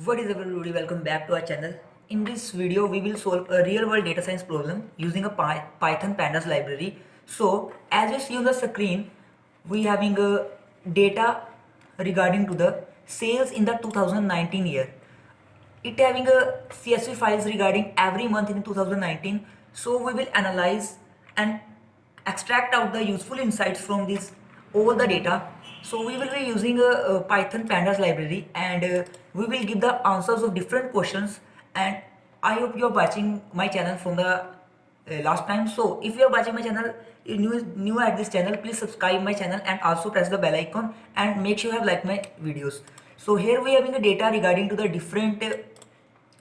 What is up everybody, welcome back to our channel. In this video we will solve a real world data science problem using a Python pandas library. So as you see on the screen, we having a data regarding to the sales in the 2019 year. It having a CSV files regarding every month in 2019. So we will analyze and extract out the useful insights from this all the data. So we will be using a Python pandas library, and we will give the answers of different questions. And I hope you are watching my channel from the last time. So if you are watching my channel, new at this channel, please subscribe my channel and also press the bell icon and make sure you have liked my videos. So here we are having a data regarding to the different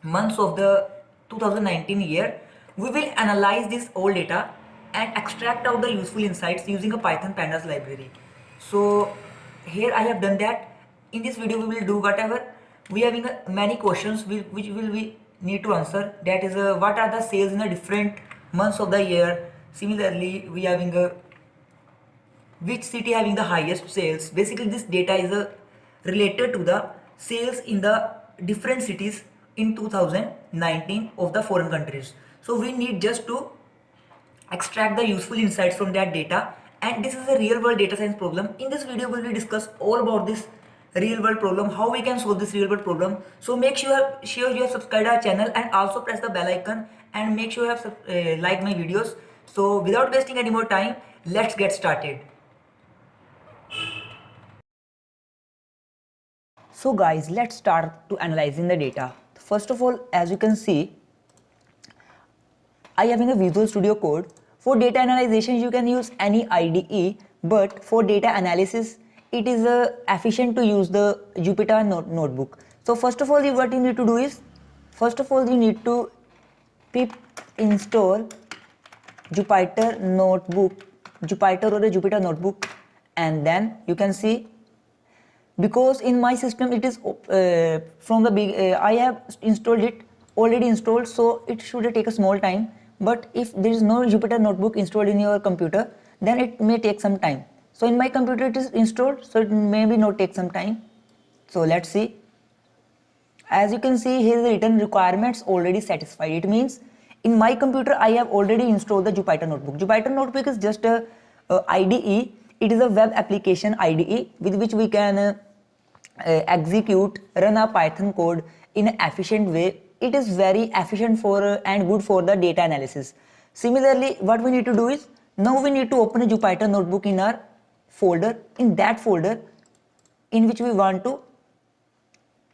months of the 2019 year. We will analyze this all data and extract out the useful insights using a Python pandas library. So here I have done that. In this video we will do whatever. We having many questions which will we need to answer. That is what are the sales in the different months of the year. Similarly, we having which city having the highest sales. Basically this data is related to the sales in the different cities in 2019 of the foreign countries. So we need just to extract the useful insights from that data, and this is a real world data science problem. In this video we will discuss all about this real world problem, how we can solve this real world problem. So make sure you have subscribed our channel and also press the bell icon and make sure you have liked my videos. So without wasting any more time, let's get started. So guys, let's start to analyzing the data. First of all, as you can see, I having a Visual Studio Code. For data analyzation, you can use any IDE, but for data analysis, it is efficient to use the Jupyter notebook. So first of all, what you need to do is, first of all, you need to pip install Jupyter notebook, Jupyter or a Jupyter notebook, and then you can see, because in my system it is from the big I have installed it already installed, so it should take a small time. But if there is no Jupyter notebook installed in your computer, then it may take some time. So in my computer it is installed, so it may be not take some time. So let's see. As you can see, here is written requirements already satisfied. It means in my computer I have already installed the Jupyter notebook. Jupyter notebook is just a IDE. It is a web application IDE with which we can execute, run a Python code in an efficient way. It is very efficient for and good for the data analysis. Similarly, what we need to do is, now we need to open a Jupyter notebook in our folder, in that folder in which we want to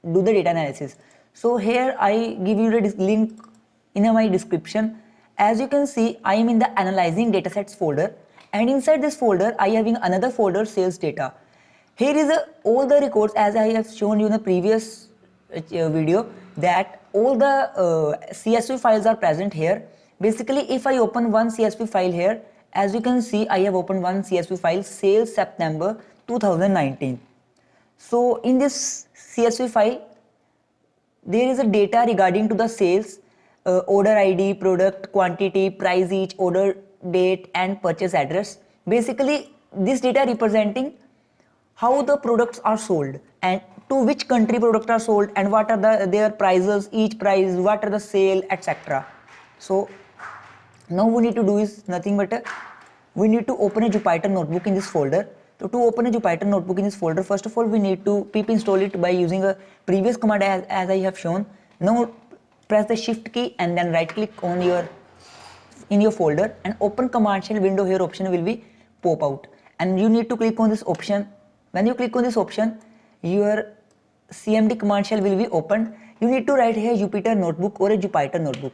do the data analysis. So here I give you the link in my description. As you can see, I am in the analyzing datasets folder, and inside this folder I having another folder, sales data. Here is all the records, as I have shown you in the previous video, that all the CSV files are present here. Basically, if I open one CSV file here, as you can see, I have opened one CSV file, sales September 2019. So in this CSV file, there is a data regarding to the sales, order ID, product, quantity, price each, order date and purchase address. Basically, this data representing how the products are sold and to which country products are sold and what are their prices, each price, what are the sale, etc. So now we need to do is nothing but we need to open a Jupyter notebook in this folder. So to open a Jupyter notebook in this folder, first of all we need to pip install it by using a previous command as I have shown. Now press the shift key and then right click on your folder, and open command shell window here option will be pop out, and you need to click on this option. When you click on this option, your CMD command shell will be opened. You need to write here Jupyter notebook or a Jupyter notebook.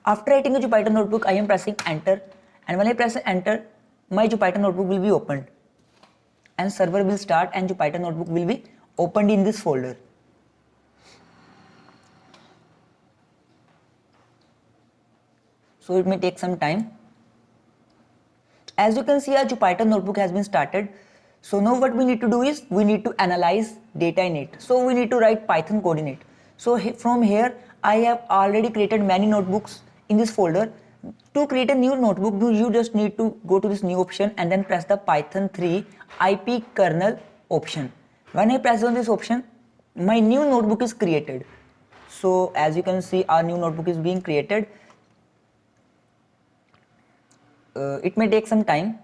After writing a Jupyter notebook, I am pressing enter, and when I press enter, my Jupyter notebook will be opened and server will start and Jupyter notebook will be opened in this folder. So it may take some time. As you can see, our Jupyter notebook has been started. So now what we need to do is, we need to analyze data in it. So we need to write Python code in it. So from here, I have already created many notebooks in this folder. To create a new notebook, you just need to go to this new option and then press the Python 3 IP kernel option. When I press on this option, my new notebook is created. So as you can see, our new notebook is being created. It may take some time.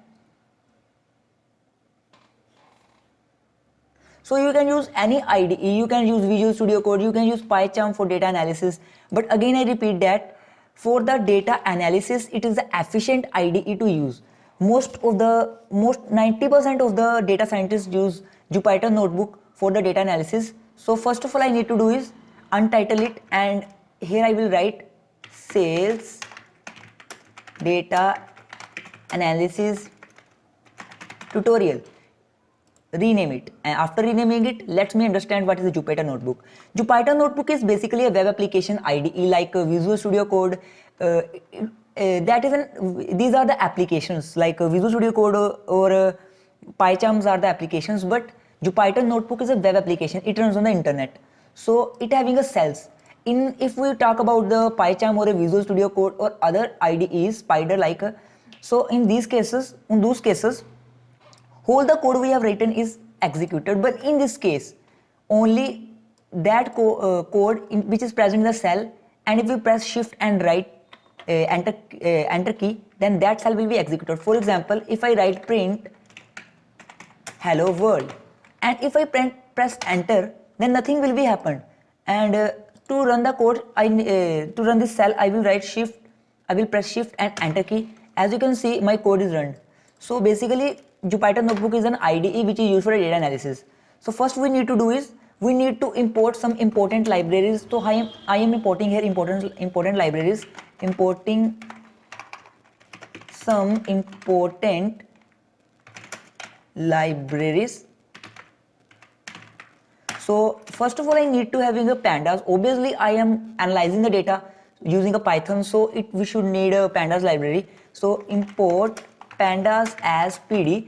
So you can use any IDE, you can use Visual Studio Code, you can use PyCharm for data analysis. But again I repeat that for the data analysis, it is the efficient IDE to use. Most 90% of the data scientists use Jupyter Notebook for the data analysis. So first of all I need to do is untitle it, and here I will write sales data analysis tutorial. Rename it, and after renaming it, let me understand what is a Jupyter Notebook. Jupyter Notebook is basically a web application IDE like Visual Studio Code. These are the applications like Visual Studio Code or PyCharms are the applications, but Jupyter Notebook is a web application. It runs on the internet, so it having a cells. If we talk about the PyCharm or a Visual Studio Code or other IDEs, Spider like, so in those cases, whole the code we have written is executed, but in this case only that code which is present in the cell, and if we press shift and right enter key, then that cell will be executed. For example, if I write print hello world, and if I press enter, then nothing will be happened. And to run the code, to run this cell, I will press shift and enter key. As you can see, my code is run. So basically Jupyter Notebook is an IDE which is used for data analysis. So first we need to do is we need to import some important libraries. So I am importing here important libraries, importing some important libraries. So first of all I need to having a pandas. Obviously I am analyzing the data using a Python, so we should need a pandas library. So import pandas as PD.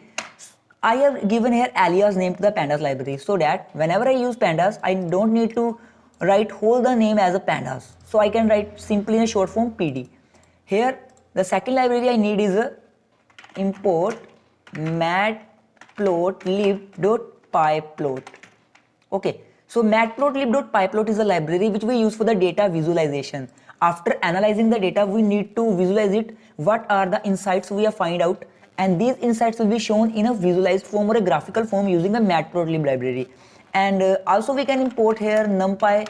I have given here alias name to the pandas library, so that whenever I use pandas, I don't need to write whole the name as a pandas. So I can write simply in a short form PD. Here the second library I need is a import matplotlib.pyplot. Okay, so matplotlib.pyplot is a library which we use for the data visualization. After analyzing the data, we need to visualize it. What are the insights we have find out, and these insights will be shown in a visualized form or a graphical form using a matplotlib library. And also we can import here numpy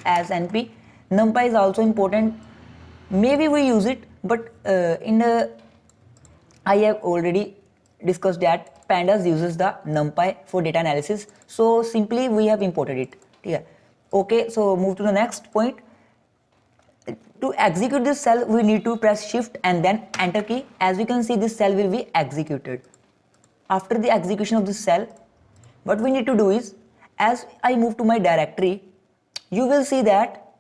as np. Numpy is also important. Maybe we use it, but I have already discussed that pandas uses the numpy for data analysis. So simply we have imported it. Yeah. Okay, so move to the next point. To execute this cell, we need to press shift and then enter key. As you can see, this cell will be executed. After the execution of this cell, what we need to do is, as I move to my directory, you will see that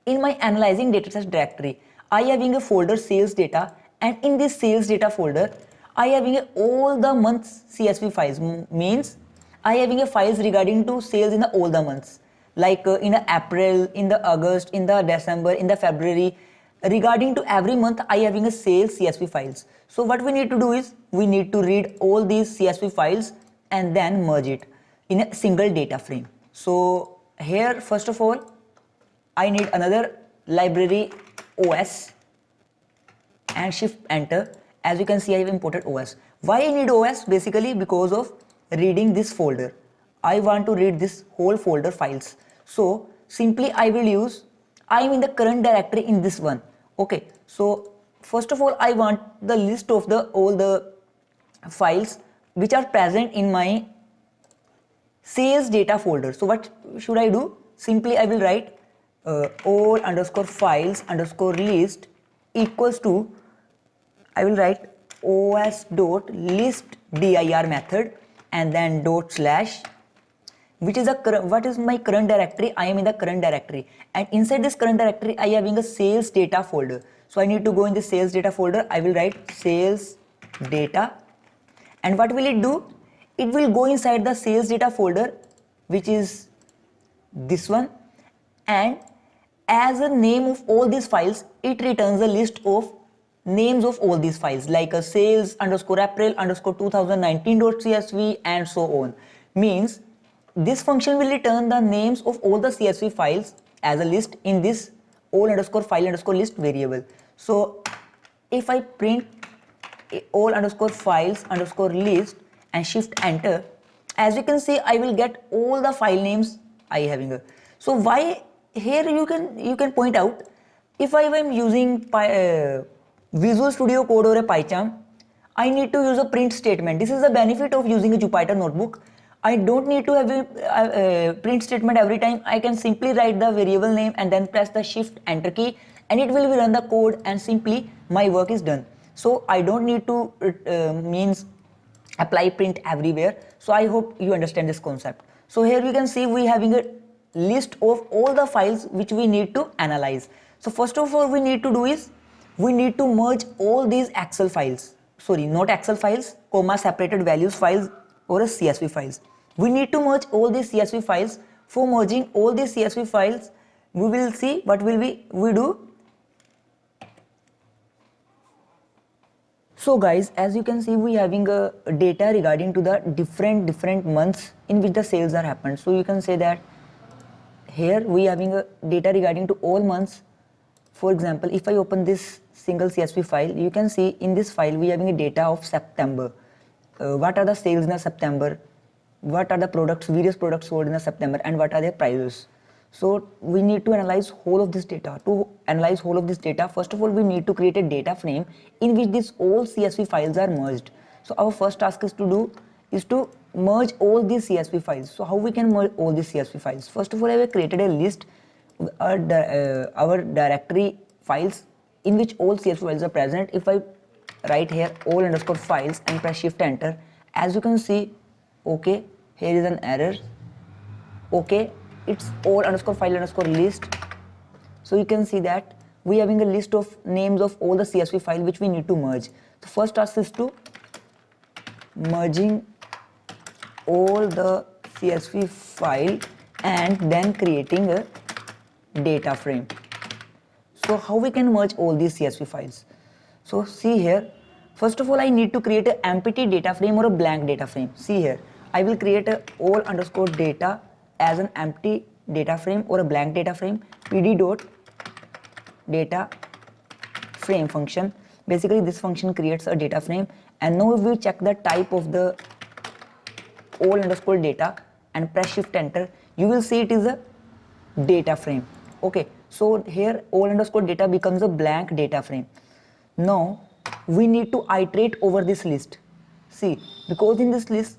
in my analyzing datasets directory, I having a folder sales data, and in this sales data folder, I having all the months CSV files. Means I having a files regarding to sales in the all the months. Like in the April, in the August, in the December, in the February, regarding to every month I having a sales CSV files. So what we need to do is we need to read all these CSV files and then merge it in a single data frame. So here first of all I need another library OS and shift enter. As you can see, I have imported OS. Why I need OS? Basically because of reading this folder. I want to read this whole folder files. So simply I will use, I am in the current directory in this one. Okay, so first of all I want the list of all the files which are present in my sales data folder. So what should I do? Simply I will write all underscore files underscore list equals to, I will write os dot list dir method and then dot slash, which is what is my current directory. I am in the current directory, and inside this current directory I am having a sales data folder. So I need to go in the sales data folder. I will write sales data, and what will it do? It will go inside the sales data folder, which is this one, and as a name of all these files, it returns a list of names of all these files, like a sales underscore April underscore 2019.csv and so on. Means this function will return the names of all the CSV files as a list in this all underscore file underscore list variable. So if I print all underscore files underscore list and shift enter, as you can see I will get all the file names I having here. So why here you can point out, if I am using Visual Studio Code or a PyCharm, I need to use a print statement. This is the benefit of using a Jupyter notebook. I don't need to have a print statement every time. I can simply write the variable name and then press the shift enter key, and it will run the code, and simply my work is done. So I don't need to means apply print everywhere. So I hope you understand this concept. So here we can see we having a list of all the files which we need to analyze. So first of all we need to do is we need to merge all these Excel files, sorry, not Excel files, comma separated values files or a CSV files. We need to merge all these CSV files. For merging all these CSV files, we will see what will we do. So guys, as you can see, we having a data regarding to the different months in which the sales are happened. So you can say that here we having a data regarding to all months. For example, if I open this single CSV file, you can see in this file we having a data of September. What are the sales in September? What are the products, various products sold in September, and what are their prices? So we need to analyze whole of this data. To analyze whole of this data, first of all we need to create a data frame in which these all CSV files are merged. So our first task is to merge all these CSV files. So how we can merge all these CSV files? First of all, I have created a list, our directory files in which all CSV files are present. If I write here all underscore files and press shift enter, as you can see, okay, here is an error. Okay, it's all underscore file underscore list. So you can see that we having a list of names of all the CSV file which we need to merge. The first task is to merging all the CSV file and then creating a data frame. So how we can merge all these CSV files? So see here, first of all I need to create an empty data frame or a blank data frame. See here, I will create a all underscore data as an empty data frame or a blank data frame. pd dot data frame function. Basically this function creates a data frame, and now if we check the type of the all underscore data and press shift enter, you will see it is a data frame. Okay, so here all underscore data becomes a blank data frame. Now we need to iterate over this list. See, because in this list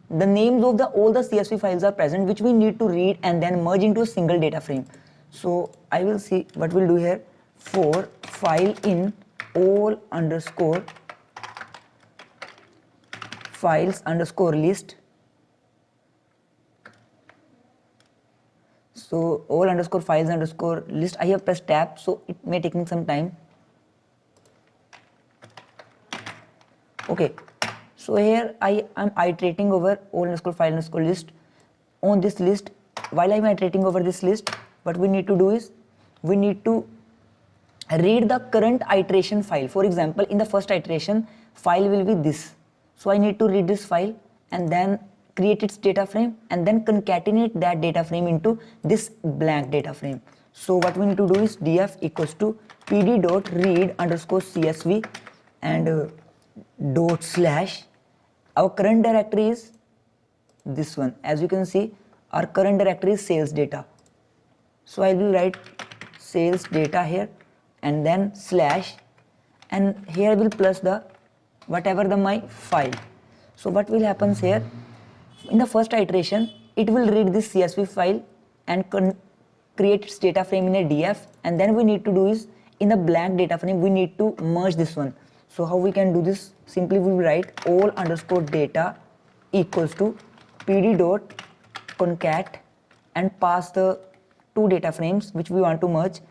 the names of all the CSV files are present which we need to read and then merge into a single data frame. So I will see what we'll do here. For file in all underscore files underscore list. So all underscore files underscore list, I have pressed tab, so it may taking some time. Okay, so here I am iterating over all underscore file underscore list. On this list, while I am iterating over this list, what we need to do is we need to read the current iteration file. For example, in the first iteration, file will be this. So I need to read this file and then create its data frame and then concatenate that data frame into this blank data frame. So what we need to do is df equals to pd dot read underscore csv and dot slash. Our current directory is this one. As you can see, our current directory is sales data. So I will write sales data here and then slash, and here I will plus the whatever the my file. So what will happen here? In the first iteration, it will read this CSV file and create its data frame in a df, and then we need to do is in the blank data frame we need to merge this one. So how we can do this? Simply we will write all underscore data equals to pd dot concat and pass the two data frames which we want to merge,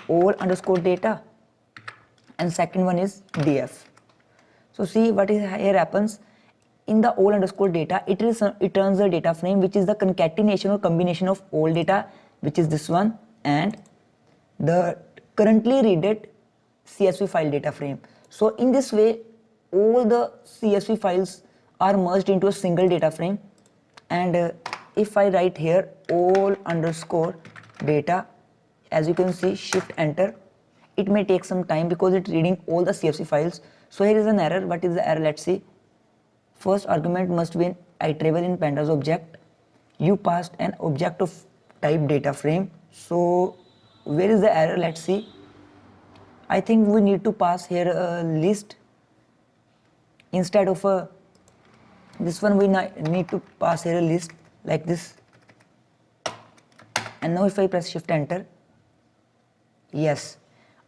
all underscore data and second one is df. So see what is here happens. In the all underscore data, it returns a data frame which is the concatenation or combination of all data, which is this one, and the currently readed CSV file data frame. So in this way, all the CSV files are merged into a single data frame, and if I write here all underscore data, as you can see, shift enter, it may take some time because it's reading all the CSV files. So here is an error. What is the error? Let's see. First argument must be an iterable in pandas object. You passed an object of type data frame. So where is the error? Let's see. I think we need to pass here a list instead of a this one. We need to pass here a list like this. And now if I press shift enter, yes,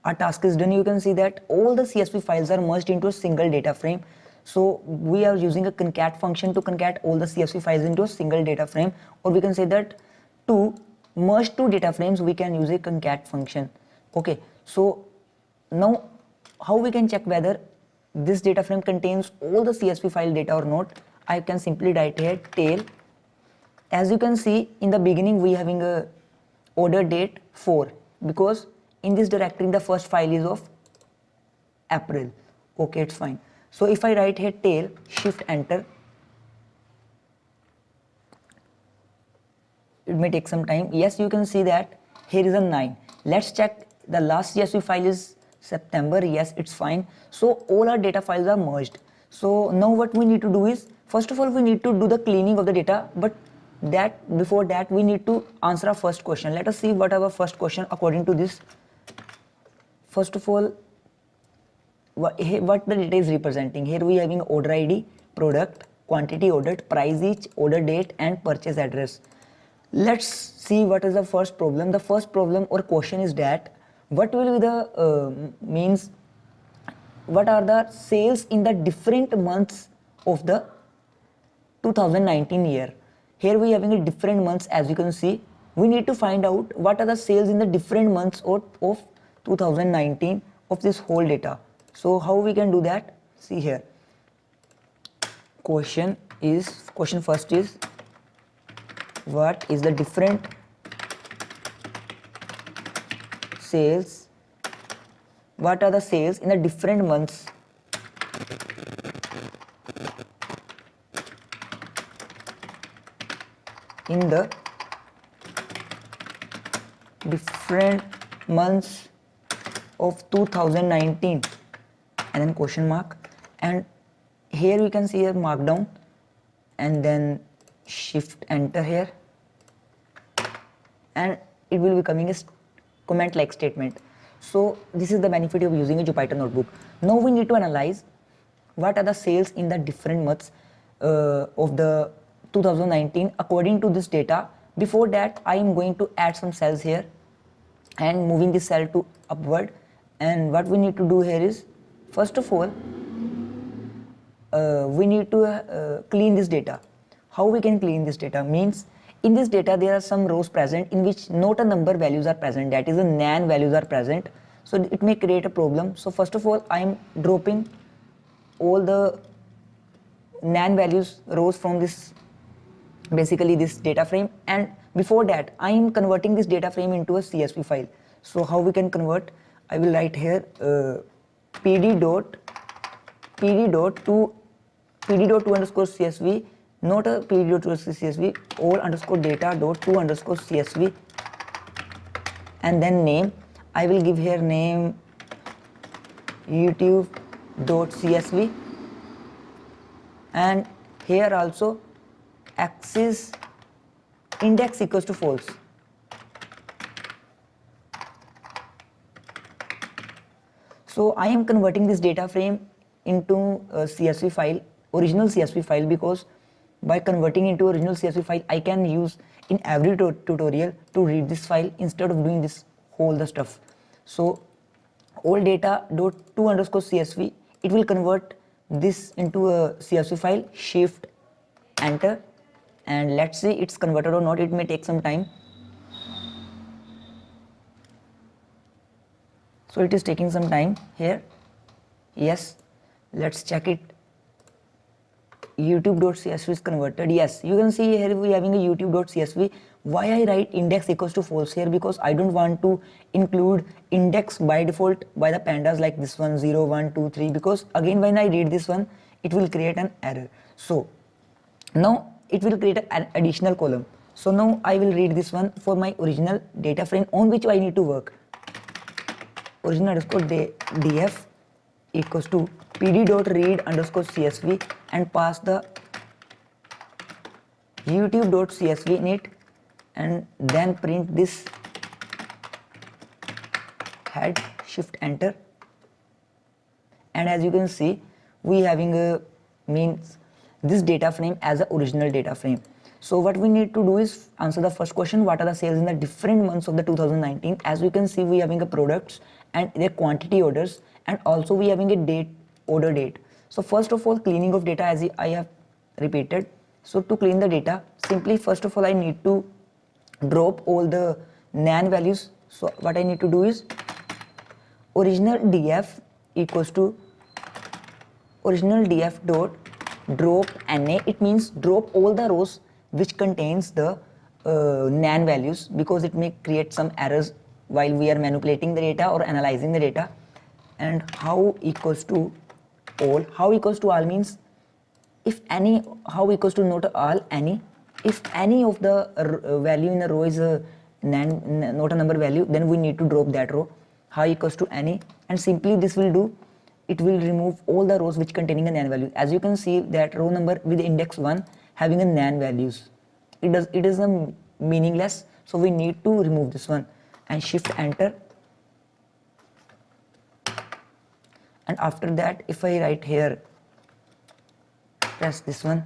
our task is done. You can see that all the CSV files are merged into a single data frame. So we are using a concat function to concat all the CSV files into a single data frame, or we can say that to merge two data frames we can use a concat function. Okay, so now how we can check whether this data frame contains all the CSV file data or not? I can simply write here tail. As you can see, in the beginning we having a order date 4 because in this directory the first file is of April. Okay, it's fine. So if I write here tail, shift enter, it may take some time. Yes, you can see that here is a 9. Let's check the last CSV file is September. Yes, it's fine. So all our data files are merged. So now what we need to do is, first of all, we need to do the cleaning of the data, but before that we need to answer our first question. Let us see what our first question according to this. First of all, what the data is representing. Here we having order ID, product, quantity ordered, price each, order date and purchase address. Let's see what is the first problem. The first problem or question is that what will be the means, what are the sales in the different months of the 2019 year. Here we having a different months. As you can see, we need to find out what are the sales in the different months of 2019 of this whole data. So how we can do that? See here. Question first is, what is the different sales? What are the sales in the different months in the different months of 2019, and then question mark, and here we can see a markdown and then shift enter here, and it will be coming a comment like statement. So this is the benefit of using a Jupyter notebook. Now we need to analyze what are the sales in the different months of the 2019 according to this data. Before that, I am going to add some cells here and moving this cell to upward. And what we need to do here is, first of all, we need to clean this data. How we can clean this data means, in this data there are some rows present in which not a number values are present, that is a nan values are present. So it may create a problem. So first of all, I am dropping all the nan values rows from this, basically this data frame, and before that I am converting this data frame into a CSV file. So how we can convert? I will write here pd dot to underscore CSV, not a pd dot to CSV, all underscore data dot to underscore CSV, and then name. I will give here name YouTube dot CSV, and here also axis index equals to false. So I am converting this data frame into a CSV file, original CSV file, because by converting into original CSV file, I can use in every tutorial to read this file instead of doing this whole the stuff. So all data dot to underscore CSV, it will convert this into a CSV file. Shift enter, and let's see it's converted or not. It may take some time. So it is taking some time here. Yes, let's check it. YouTube.csv is converted. Yes, you can see here we having a YouTube.csv. Why I write index equals to false here? Because I don't want to include index by default by the pandas like this one 0 1 2 3, because again when I read this one it will create an error. So now it will create an additional column. So now I will read this one for my original data frame on which I need to work. Original underscore df equals to pd.read underscore csv and pass the youtube.csv in it, and then print this head, shift enter, and as you can see we having a means this data frame as a original data frame. So what we need to do is answer the first question, what are the sales in the different months of the 2019. As we can see we having a products and their quantity orders, and also we having a date, order date. So first of all, cleaning of data, as I have repeated. So to clean the data, simply first of all I need to drop all the nan values. So what I need to do is original df equals to original df dot drop na. It means drop all the rows which contains the nan values, because it may create some errors while we are manipulating the data or analyzing the data. And how equals to all. How equals to all means if any, how equals to not all, any. If any of the value in a row is a not a number value, then we need to drop that row. How equals to any, and simply this will do, it will remove all the rows which containing a nan value. As you can see that row number with index 1 having a nan values, it is a meaningless, so we need to remove this one, and shift enter. And after that if I write here, press this one,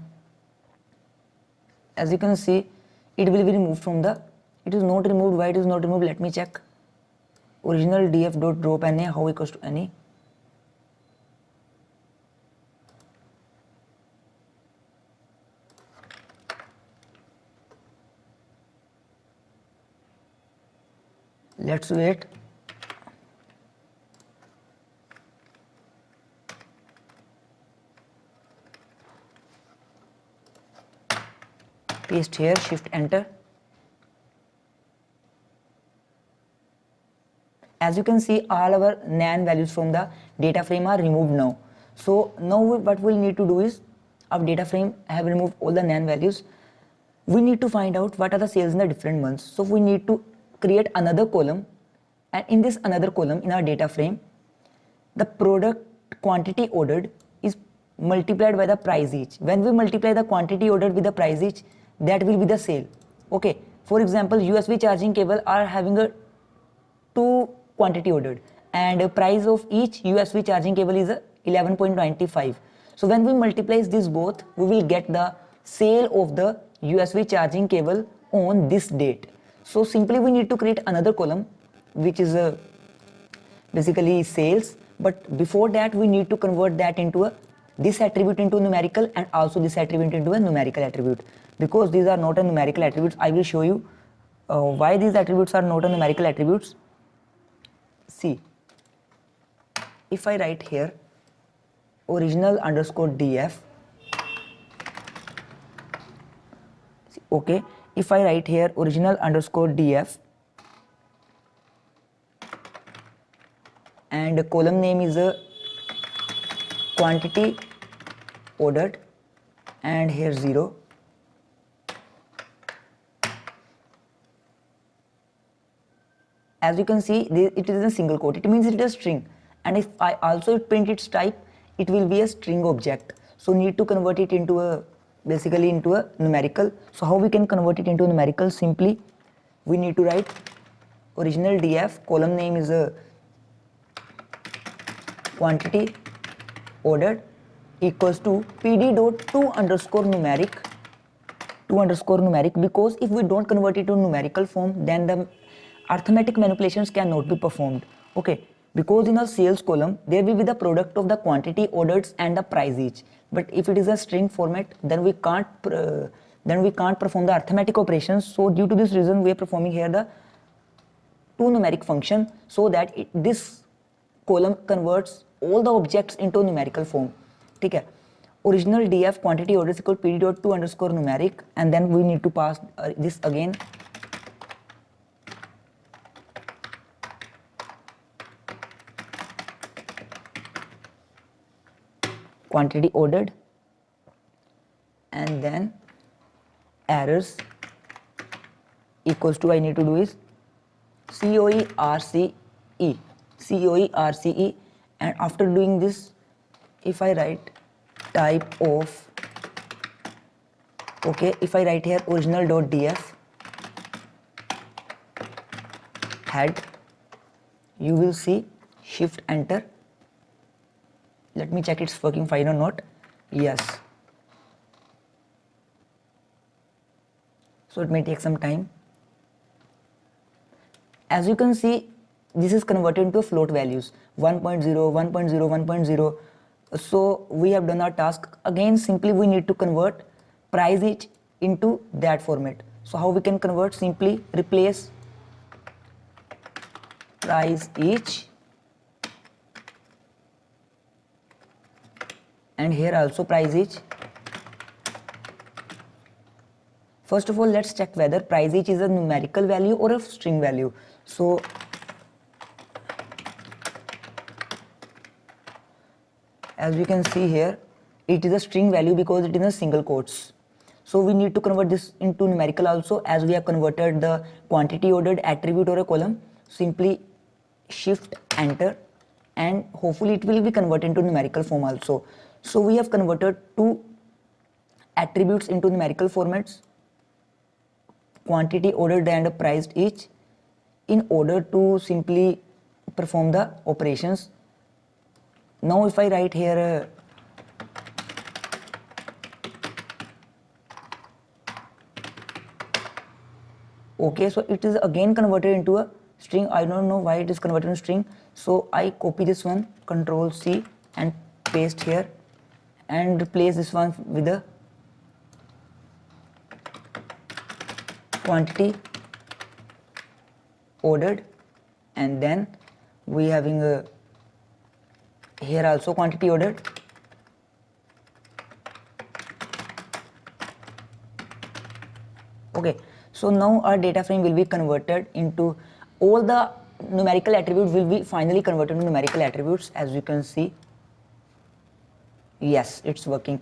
as you can see it will be removed from the, it is not removed. Why it is not removed? Let me check. Original df dot drop na, how equals to any. Let's wait. Paste here, shift enter. As you can see all our nan values from the data frame are removed now. So now what we'll need to do is, our data frame have removed all the nan values, we need to find out what are the sales in the different months. So we need to create another column, and in this another column in our data frame, the product quantity ordered is multiplied by the price each. When we multiply the quantity ordered with the price each, that will be the sale. Okay, for example USB charging cable are having a 2 quantity ordered, and the price of each USB charging cable is 11.95. So when we multiply this both, we will get the sale of the USB charging cable on this date. So simply we need to create another column which is basically sales, but before that we need to convert that into this attribute into numerical, and also this attribute into a numerical attribute, because these are not a numerical attributes. I will show you why these attributes are not a numerical attributes. See, if I write here original underscore df, okay, if I write here original underscore df and the column name is a quantity ordered, and here 0, as you can see it is a single quote, it means it is a string, and if I also print its type, it will be a string object. So need to convert it into a basically into a numerical. So how we can convert it into a numerical? Simply we need to write original df, column name is a quantity ordered equals to pd dot 2 underscore numeric, because if we don't convert it to numerical form, then the arithmetic manipulations cannot be performed. Okay, because in a sales column there will be the product of the quantity ordered and the price each, but if it is a string format, then we can't perform the arithmetic operations. So due to this reason we are performing here the 2 numeric function, so that this column converts all the objects into numerical form. ठीक है, original df quantity order is equal to pd dot 2 underscore numeric, and then we need to pass this again. Quantity ordered, and then errors equals to, I need to do is COE RCE, and after doing this, if I write type of, okay, if I write here original.df head, you will see shift enter. Let me check it's working fine or not. Yes. So it may take some time. As you can see, this is converted into float values 1.0, 1.0, 1.0. So we have done our task. Again, simply we need to convert price each into that format. So how we can convert? Simply replace price each, and here also price each. First of all, let's check whether price each is a numerical value or a string value. So as you can see here, it is a string value because it is in single quotes. So we need to convert this into numerical also, as we have converted the quantity ordered attribute or a column. Simply shift enter, and hopefully it will be converted into numerical form also. So we have converted two attributes into numerical formats, quantity ordered and priced each, in order to simply perform the operations. Now if I write here okay, so it is again converted into a string. I don't know why it is converted into string. So I copy this one, Control C, and paste here, and replace this one with the quantity ordered, and then we having a here also quantity ordered. Okay, so now our data frame will be converted into, all the numerical attributes will be finally converted into numerical attributes, as you can see. Yes, it's working.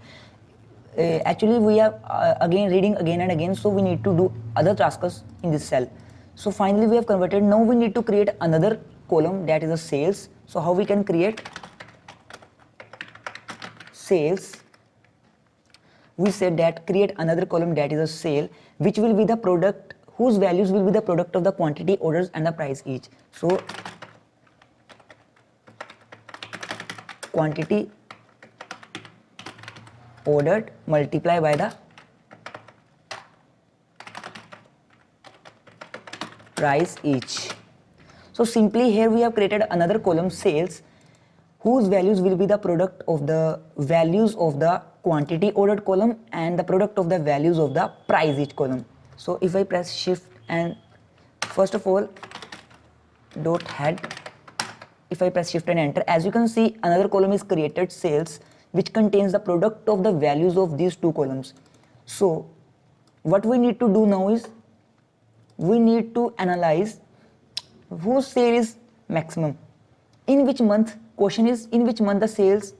Actually we are again reading again and again, so we need to do other tasks in this cell. So finally we have converted. Now we need to create another column, that is a sales. So how we can create sales? We said that create another column, that is a sale, which will be the product, whose values will be the product of the quantity orders and the price each. So quantity ordered multiply by the price each. So simply here we have created another column sales, whose values will be the product of the values of the quantity ordered column and the product of the values of the price each column. So if I press shift and first of all dot head, if I press shift and enter, as you can see another column is created, sales, which contains the product of the values of these two columns. So what we need to do now is we need to analyze whose sale is maximum, in which month. Question is in which month the sales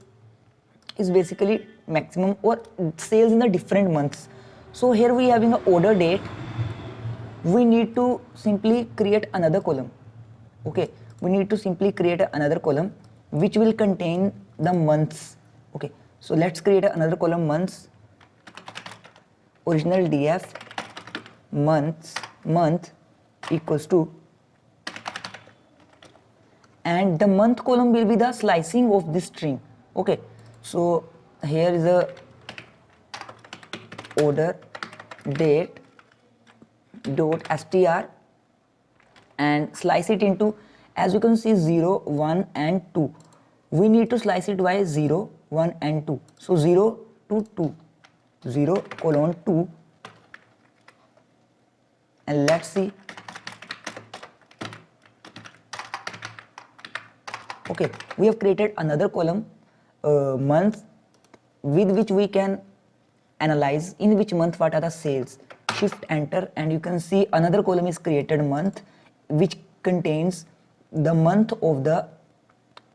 is basically maximum, or sales in the different months. So here we having an order date. We need to simply create another column. Okay, we need to simply create another column which will contain the months. Okay, so let's create another column, months, original df month equals to, and the month column will be the slicing of this string. Okay, so here is a order date dot str, and slice it into, as you can see, 0, 1 and 2. We need to slice it by 0, 1 and 2. So 0 to 2, 0 colon 2, and let's see. Okay, we have created another column, month, with which we can analyze in which month what are the sales. Shift enter, and you can see another column is created, month, which contains the month of the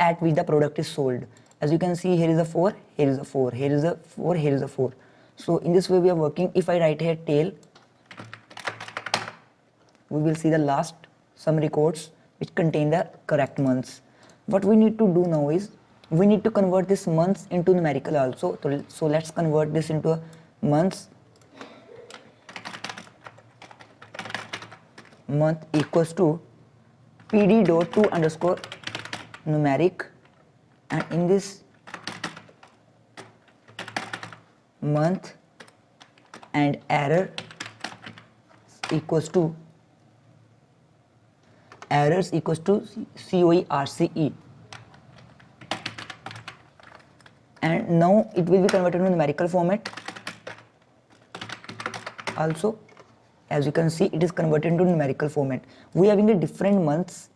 at which the product is sold. As you can see, here is a 4, here is a 4, here is a 4, here is a 4. So in this way we are working. If I write here tail, we will see the last some records which contain the correct months. What we need to do now is we need to convert this months into numerical also. So let's convert this into a months. Month equals to pd dot to underscore numeric, and in this month and error equals to errors equals to COERCE, and now it will be converted to numerical format also. As you can see, it is converted into numerical format. We are having a different months,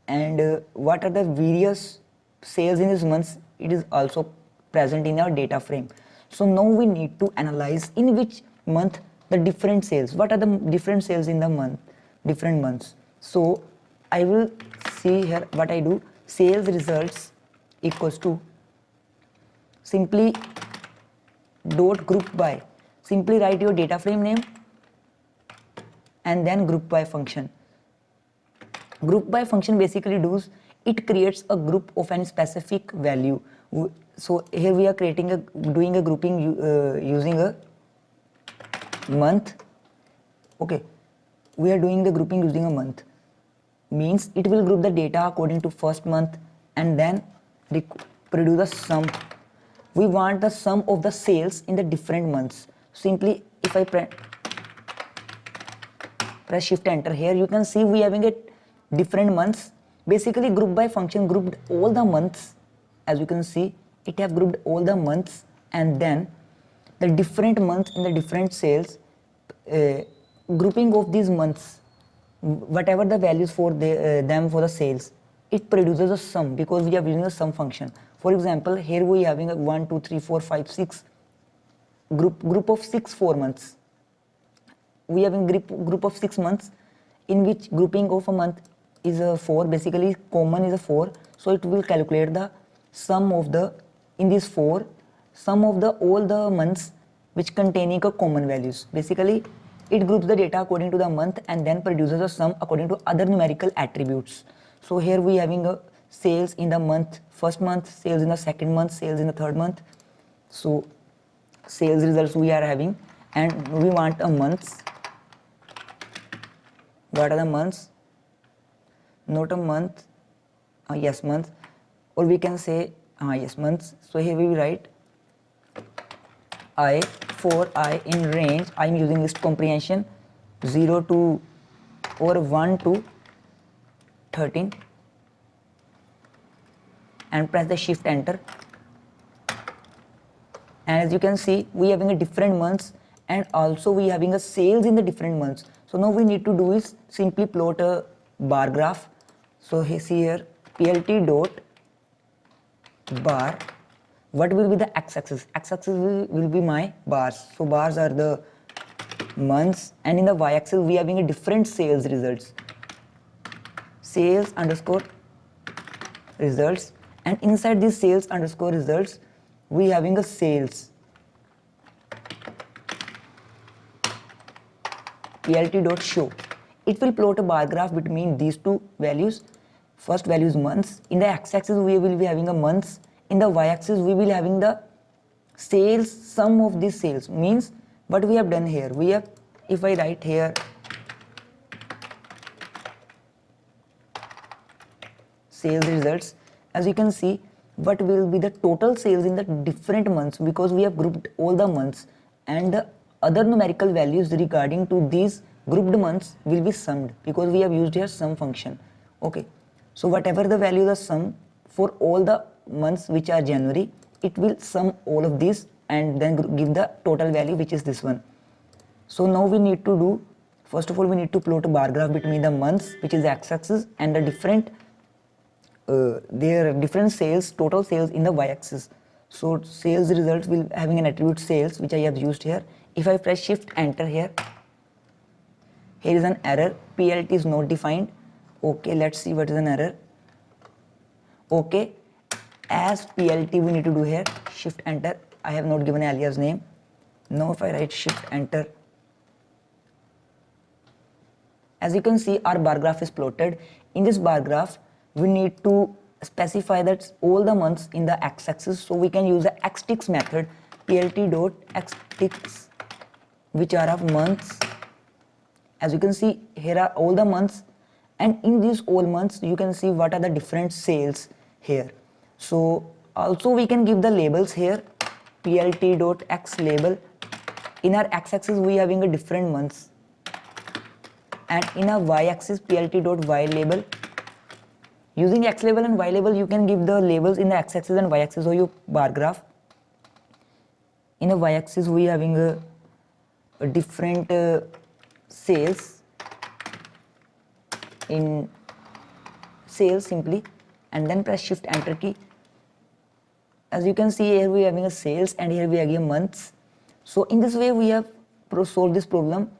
and what are the various sales in these months, it is also present in our data frame. So now we need to analyze in which month the different sales, what are the different sales in the month, different months. So I will see here what I do. Sales results equals to simply dot group by, simply write your data frame name and then group by function. Group by function basically does, it creates a group of any specific value. So here we are creating doing a grouping using a month. Okay, we are doing the grouping using a month, means it will group the data according to first month and then produce the sum. We want the sum of the sales in the different months. Simply if I press shift enter, here you can see we having a different months. Basically group by function grouped all the months. As you can see, it have grouped all the months, and then the different months in the different sales, grouping of these months, whatever the values for them for the sales, it produces a sum because we are using a sum function. For example, here we are having a 1 2 3 4 5 6 group of 4 months. We have a group of 6 months, in which grouping of a month is a 4, basically common is a 4, so it will calculate the sum of the, in this 4, sum of the all the months which containing a common values. Basically it groups the data according to the month and then produces a sum according to other numerical attributes. So here we having a sales in the month, first month, sales in the second month, sales in the third month. So sales results we are having, and we want a months. What are the months? Not a month, yes, month, or we can say yes, months. So here we will write I, for I in range, I am using list comprehension 0 to or 1 to 13, and press the shift enter. And as you can see, we having a different months, and also we having a sales in the different months. So now we need to do is simply plot a bar graph. So see here plt dot bar, what will be the x-axis? X-axis will be my bars. So bars are the months, and in the y-axis we are having a different sales results, sales underscore results, and inside this sales underscore results we having a sales plt dot show. It will plot a bar graph between these two values. First value is months. In the x-axis we will be having a months. In the y-axis we will having the sales, sum of these sales. Means what we have done here, we have, if I write here sales results, as you can see what will be the total sales in the different months, because we have grouped all the months, and the other numerical values regarding to these grouped months will be summed because we have used here sum function. Okay, so whatever the value the sum for all the months which are January, it will sum all of these and then give the total value, which is this one. So now we need to do, first of all we need to plot a bar graph between the months, which is x-axis, and the different their different sales, total sales in the y-axis. So sales results will having an attribute sales, which I have used here. If I press shift enter here is an error, plt is not defined. Okay, let's see what is an error. Okay, as plt we need to do here shift enter. I have not given alias name. Now if I write shift enter, As you can see, our bar graph is plotted. In this bar graph, we need to specify that all the months in the x-axis, so we can use the xticks method, plt.xticks, which are of months. As you can see, here are all the months, and in these all months you can see what are the different sales here. So also we can give the labels here, plt.x label. In our x-axis we having a different months, and in our y-axis plt.y label. Using x label and y label, you can give the labels in the x-axis and y-axis of your bar graph. In a y-axis we having a different sales, in sales simply, and then press shift enter key. As you can see, here we are having a sales and here we are having months. So in this way we have solved this problem.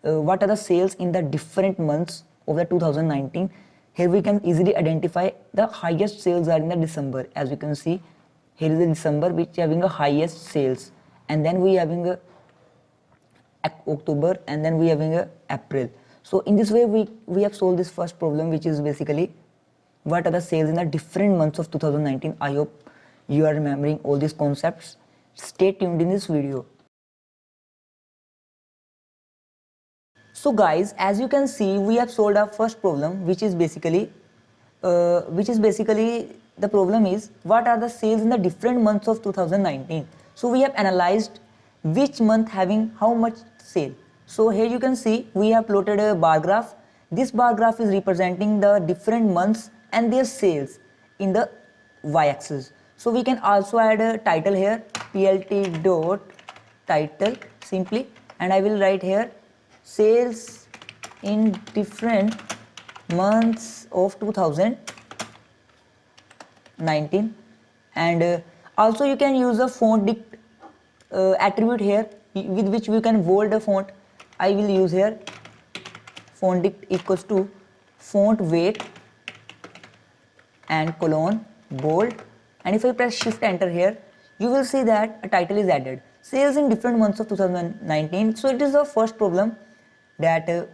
What are the sales in the different months of the 2019? Here we can easily identify the highest sales are in the December. As you can see, here is the December which having a highest sales, and then we having a October, and then we having a April. So in this way we have solved this first problem, which is basically what are the sales in the different months of 2019. I hope you are remembering all these concepts. Stay tuned in this video. So guys, as you can see, we have solved our first problem, which is basically the problem is what are the sales in the different months of 2019. So we have analyzed which month having how much sale. So here you can see we have plotted a bar graph. This bar graph is representing the different months and their sales in the y-axis. So we can also add a title here, plt dot title simply, and I will write here sales in different months of 2019, and also you can use a font dict attribute here with which we can bold a font. I will use here font dict equals to font weight and colon bold, and if I press shift enter here, you will see that a title is added, sales in different months of 2019. So it is the first problem, that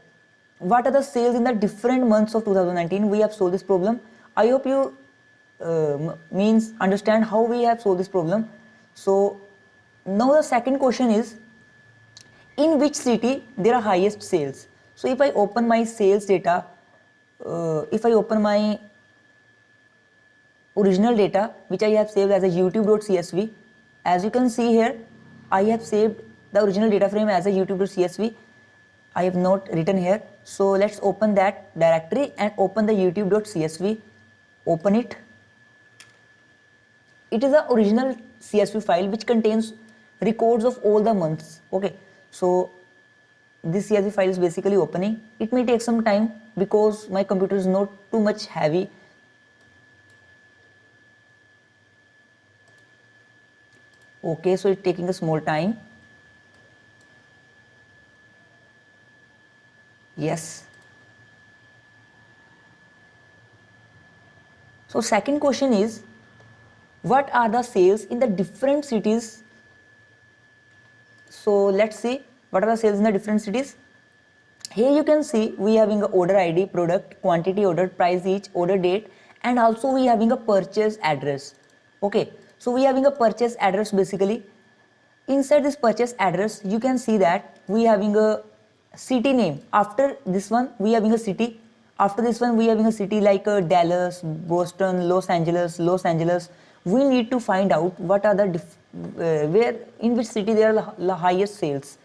what are the sales in the different months of 2019. We have solved this problem. I hope you means understand how we have solved this problem. So now the second question is, in which city there are highest sales. So if I open my sales data, if I open my original data which I have saved as a youtube.csv, as you can see here I have saved the original data frame as a youtube.csv. I have not written here, so let's open that directory and open the youtube.csv. Open it. It is the original CSV file which contains records of all the months. Okay, so this CSV file is basically opening. It may take some time because my computer is not too much heavy. Okay, so it's taking a small time. Yes. So second question is, what are the sales in the different cities? So let's see what are the sales in the different cities. Here you can see we having a order ID, product, quantity ordered, price each, order date, and also we having a purchase address. Okay, so we having a purchase address basically. Inside this purchase address you can see that we having a city name. After this one we having a city. After this one we having a city like Dallas, Boston, Los Angeles. We need to find out what are the where in which city there are the highest sales.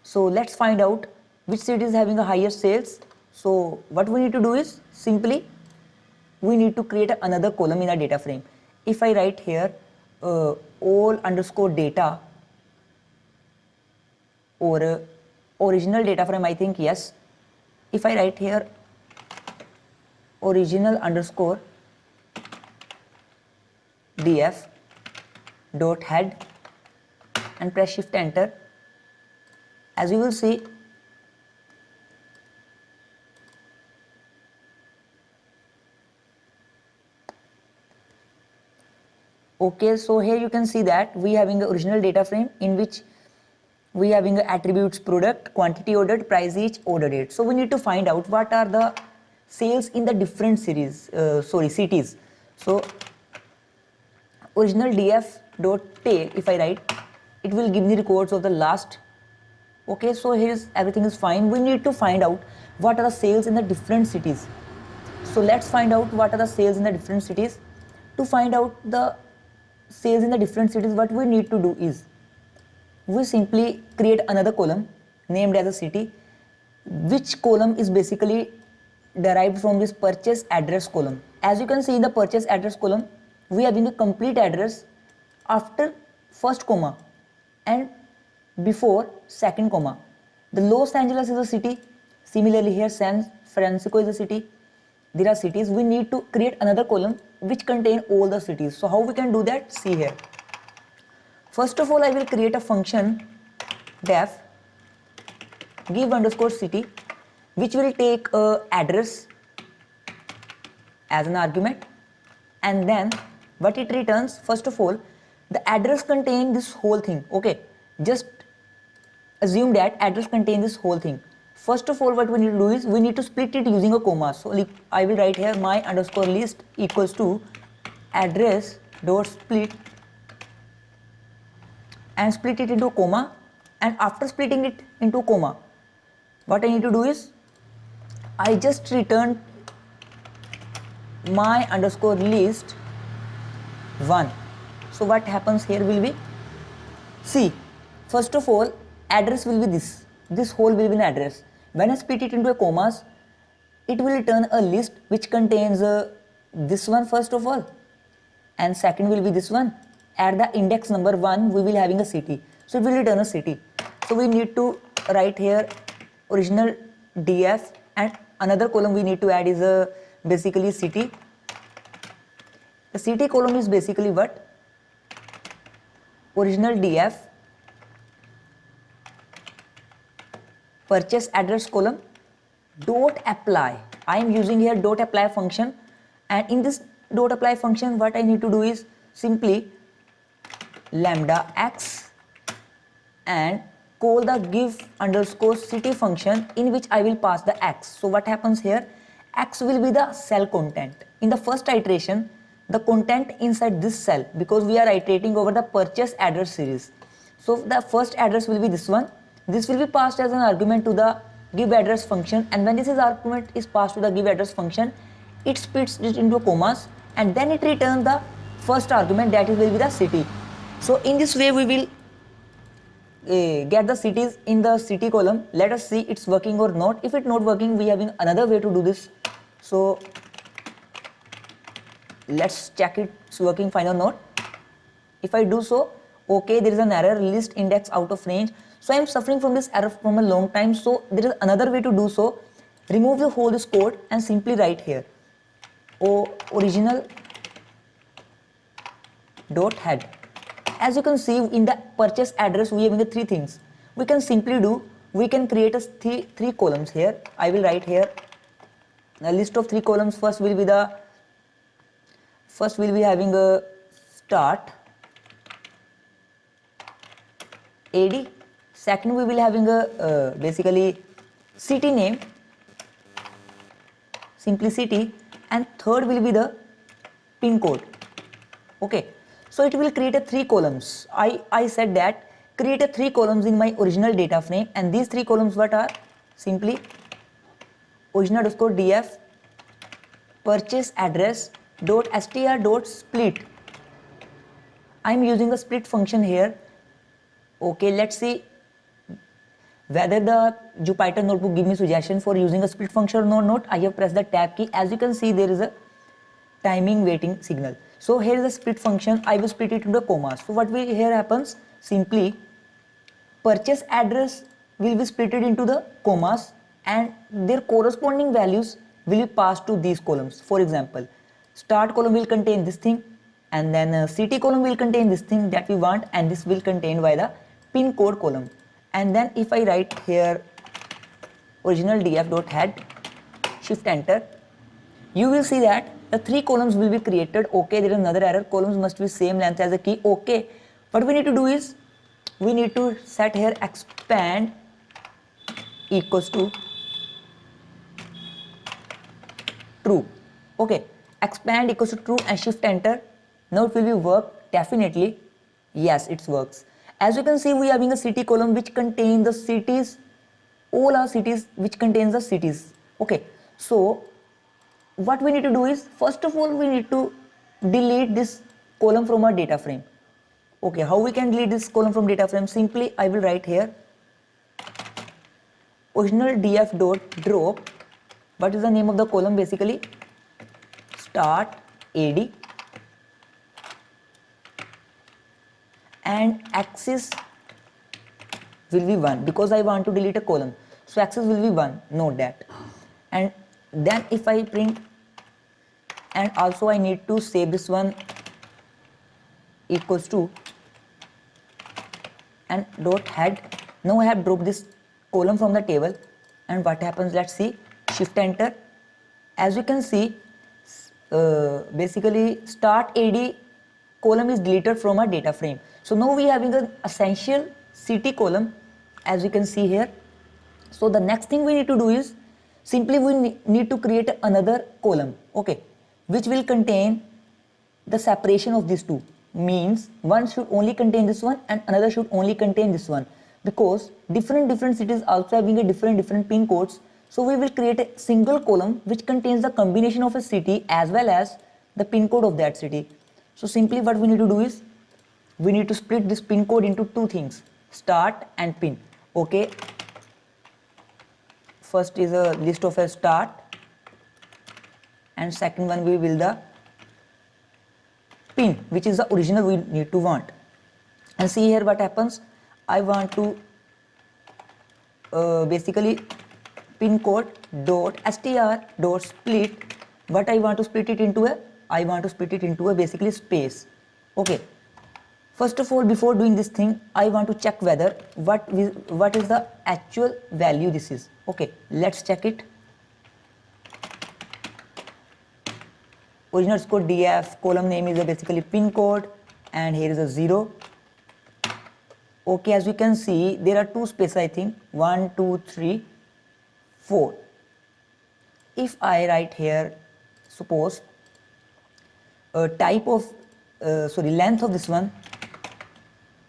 So let's find out which city is having a highest sales. So what we need to do is simply we need to create another column in our data frame. If I write here all underscore data, or original data frame, I think yes. If I write here original underscore df dot head and press shift enter, as you will see okay, so here you can see that we having the original data frame in which we having attributes product, quantity ordered, price each, order date. So we need to find out what are the sales in the different cities. So original df dot tail, if I write, it will give me records of the last. Okay, so here is everything is fine. We need to find out what are the sales in the different cities. So let's find out what are the sales in the different cities. To find out the sales in the different cities, what we need to do is we simply create another column named as a city, which column is basically derived from this purchase address column. As you can see in the purchase address column, we are having a complete address after first comma and before second comma. The Los Angeles is a city. Similarly here San Francisco is a city. There are cities. We need to create another column which contain all the cities. So how we can do that? See here. First of all, I will create a function def give underscore city, which will take address as an argument, and then what it returns, first of all, the address contain this whole thing. Okay, just assume that address contain this whole thing. First of all, what we need to do is we need to split it using a comma. So I will write here my underscore list equals to address dot split and split it into a comma, and after splitting it into a comma, what I need to do is I just return my underscore list 1. So what happens here will be, see, first of all, address will be this whole will be an address. When I split it into a commas, it will return a list which contains this one first of all, and second will be this one. At the index number 1 we will having a city, so it will return a city. So we need to write here original df, and another column we need to add is basically city. The city column is basically what? Original df purchase address column dot apply. I am using here dot apply function, and in this dot apply function what I need to do is simply lambda x and call the give underscore city function, in which I will pass the x. So what happens here? X will be the cell content. In the first iteration, the content inside this cell, because we are iterating over the purchase address series. So the first address will be this one. This will be passed as an argument to the give address function, and when this argument is passed to the give address function, it splits it into commas, and then it returns the first argument, that will be the city. So in this way we will get the cities in the city column. Let us see it's working or not. If it's not working, we having another way to do this. So let's check it's working fine or not. If I do so, okay, there is an error, list index out of range. So I am suffering from this error from a long time. So there is another way to do so. Remove the whole this code and simply write here original dot head. As you can see in the purchase address, we have the three things. We can simply do, we can create a three columns here. I will write here a list of 3 columns. First will be having a start AD. Second we will having a basically city name, simply city, and third will be the pin code. Okay. So it will create a 3 columns. I said that create a 3 columns in my original data frame, and these 3 columns what are? Simply original underscore df purchase address dot str dot split. I am using a split function here. Okay, let's see whether the Jupyter notebook give me suggestion for using a split function or not. I have pressed the tab key. As you can see, there is a timing waiting signal. So here is a split function. I will split it into commas. So what will here happens? Simply purchase address will be split into the commas, and their corresponding values will be passed to these columns. For example, start column will contain this thing, and then city column will contain this thing that we want, and this will contain by the pin code column. And then if I write here original df dot head, shift enter, you will see that the 3 columns will be created. Okay, there is another error, columns must be same length as the key. Okay, what we need to do is we need to set here expand equals to true. Okay, expand equals to true and shift enter. Now it will be work definitely. Yes, it works. As you can see, we are having a city column which contains the cities, all our cities which contains the cities. Okay, so what we need to do is, first of all we need to delete this column from our data frame. Okay, how we can delete this column from data frame? Simply I will write here original df dot drop. What is the name of the column? Basically start ad and axis will be 1 because I want to delete a column, so axis will be 1, note that. And then if I print, and also I need to save this one equals to and dot head. Now I have dropped this column from the table, and what happens, let's see, shift enter. As you can see, basically start ad column is deleted from our data frame. So now we are having an essential city column, as you can see here. So the next thing we need to do is simply we need to create another column, okay, which will contain the separation of these two. Means one should only contain this one and another should only contain this one, because different cities also having a different pin codes. So we will create a single column which contains the combination of a city as well as the pin code of that city. So simply what we need to do is we need to split this pin code into two things, start and pin. Okay, first is a list of a start and second one we will the pin, which is the original we need to want. And see here what happens, I want to basically pin code dot str dot split. What I want to split it into a, I want to split it into a basically space. Okay, first of all before doing this thing I want to check whether what is the actual value this is. Okay, let's check it. Original score df, column name is a basically pin code, and here is a 0. Okay, as you can see there are two spaces, I think 1 2 3 4. If I write here, suppose type of length of this one,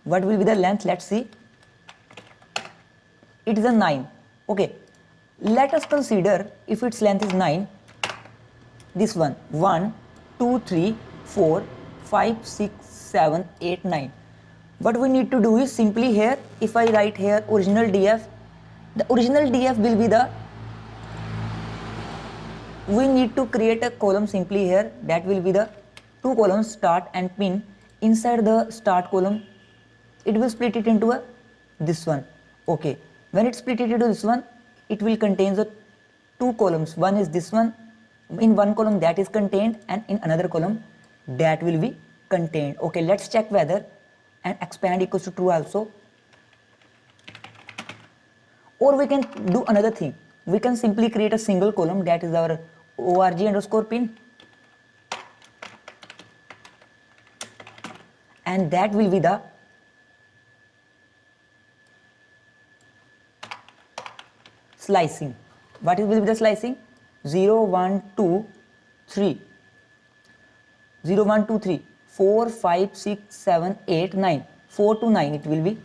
what will be the length? Let's see, it is a 9. Okay, let us consider if its length is 9, this one 1 2 3 4 5 6 7 8 9. What we need to do is simply here, if I write here original df, the original df will be the, we need to create a column simply here, that will be the two columns start and pin. Inside the start column it will split it into a this one. Okay, when it split it into this one, it will contain the two columns, one is this one, in one column that is contained and in another column that will be contained. Okay, let's check whether, and expand equals to true also. Or we can do another thing, we can simply create a single column, that is our org underscore pin, and that will be the slicing. What will be the slicing? 0 1 2 3 0 1 2 3 4 5 6 7 8 9, 4 to 9 it will be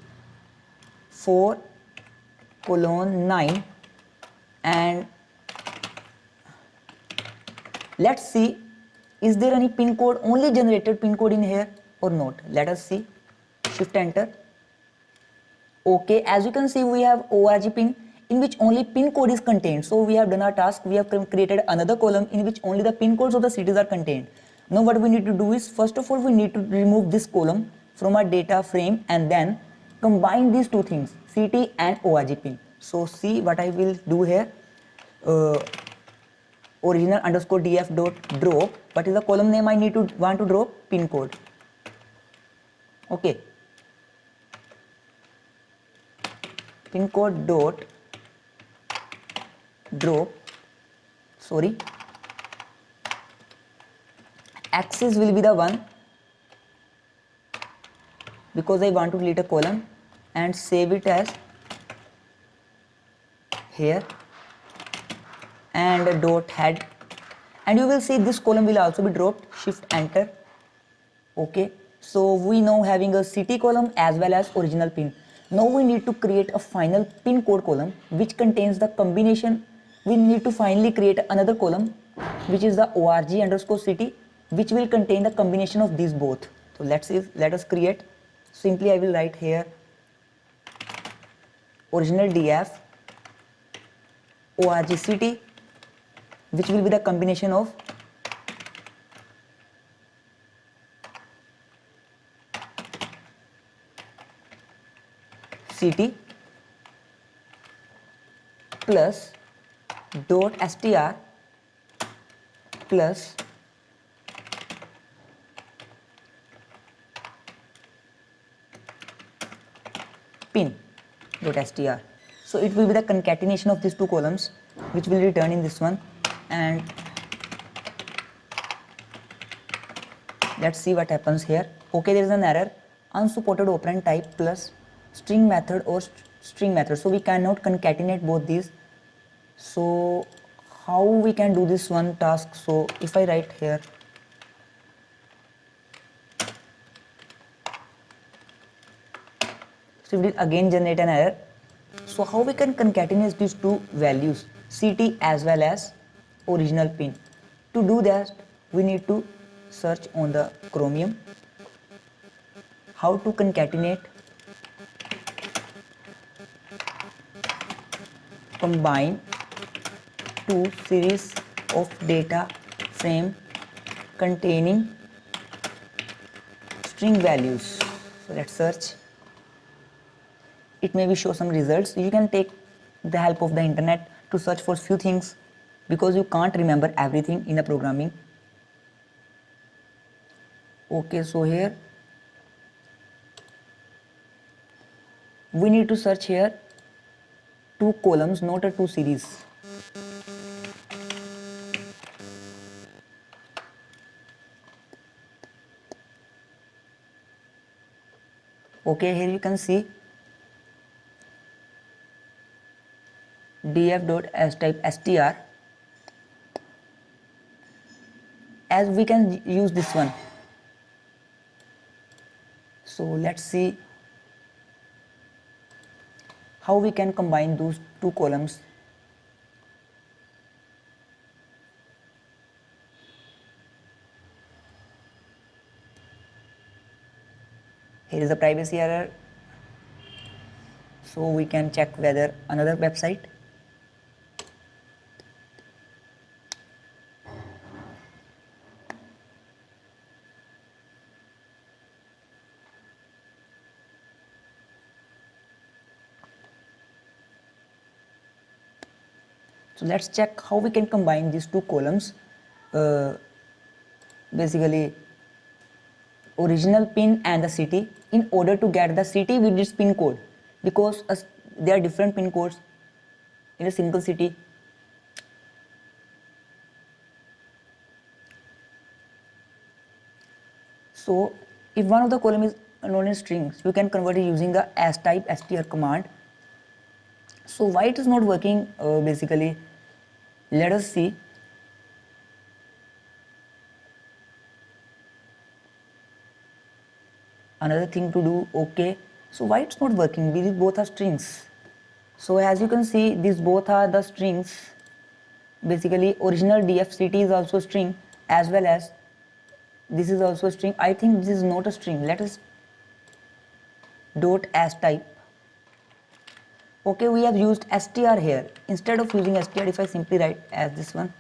4 colon 9. And let's see, is there any pin code, only generated pin code in here or not? Let us see, shift enter. Okay, as you can see we have org pin in which only pin code is contained. So we have done our task, we have created another column in which only the pin codes of the cities are contained. Now what we need to do is, first of all we need to remove this column from our data frame and then combine these two things, city and org pin. So see what I will do here, original underscore df dot drop, what is the column name I need to want to drop? Pin code. Okay, pin code dot drop, sorry, axis will be the 1 because I want to delete a column, and save it as here and dot head, and you will see this column will also be dropped. Shift enter. Okay, so we now having a city column as well as original pin. Now we need to create a final pin code column which contains the combination. We need to finally create another column which is the org underscore city, which will contain the combination of these both. So let us create. Simply I will write here original df org city, which will be the combination of city plus dot str plus pin dot str. So it will be the concatenation of these two columns which will return in this one. And let's see what happens here. Okay, there is an error, unsupported operand type plus string method or string method, so we cannot concatenate both these. So how we can do this one task? So if I write here so it will again generate an error. So how we can concatenate these two values, city as well as original pin? To do that, we need to search on the Chromium how to concatenate combine two series of data frame containing string values. So let's search. It may be show some results. You can take the help of the internet to search for few things because you can't remember everything in the programming. Okay, so here we need to search here two columns, not a two series. Okay, here you can see df.astype_str, as we can use this one. So let's see how we can combine those two columns. Here is the privacy error, so we can check whether another website. So let's check how we can combine these two columns. Basically original pin and the city. In order to get the city with this pin code, because there are different pin codes in a single city. So if one of the column is known in strings, you can convert it using the astype_str command. So why it is not working? Basically, let us see. Another thing to do. Okay, so why it's not working? These both are strings. So as you can see, these both are the strings. Basically original dfct is also string, as well as this is also a string. I think this is not a string. Let us dot astype. Okay, we have used str here. Instead of using str, if I simply write as this one,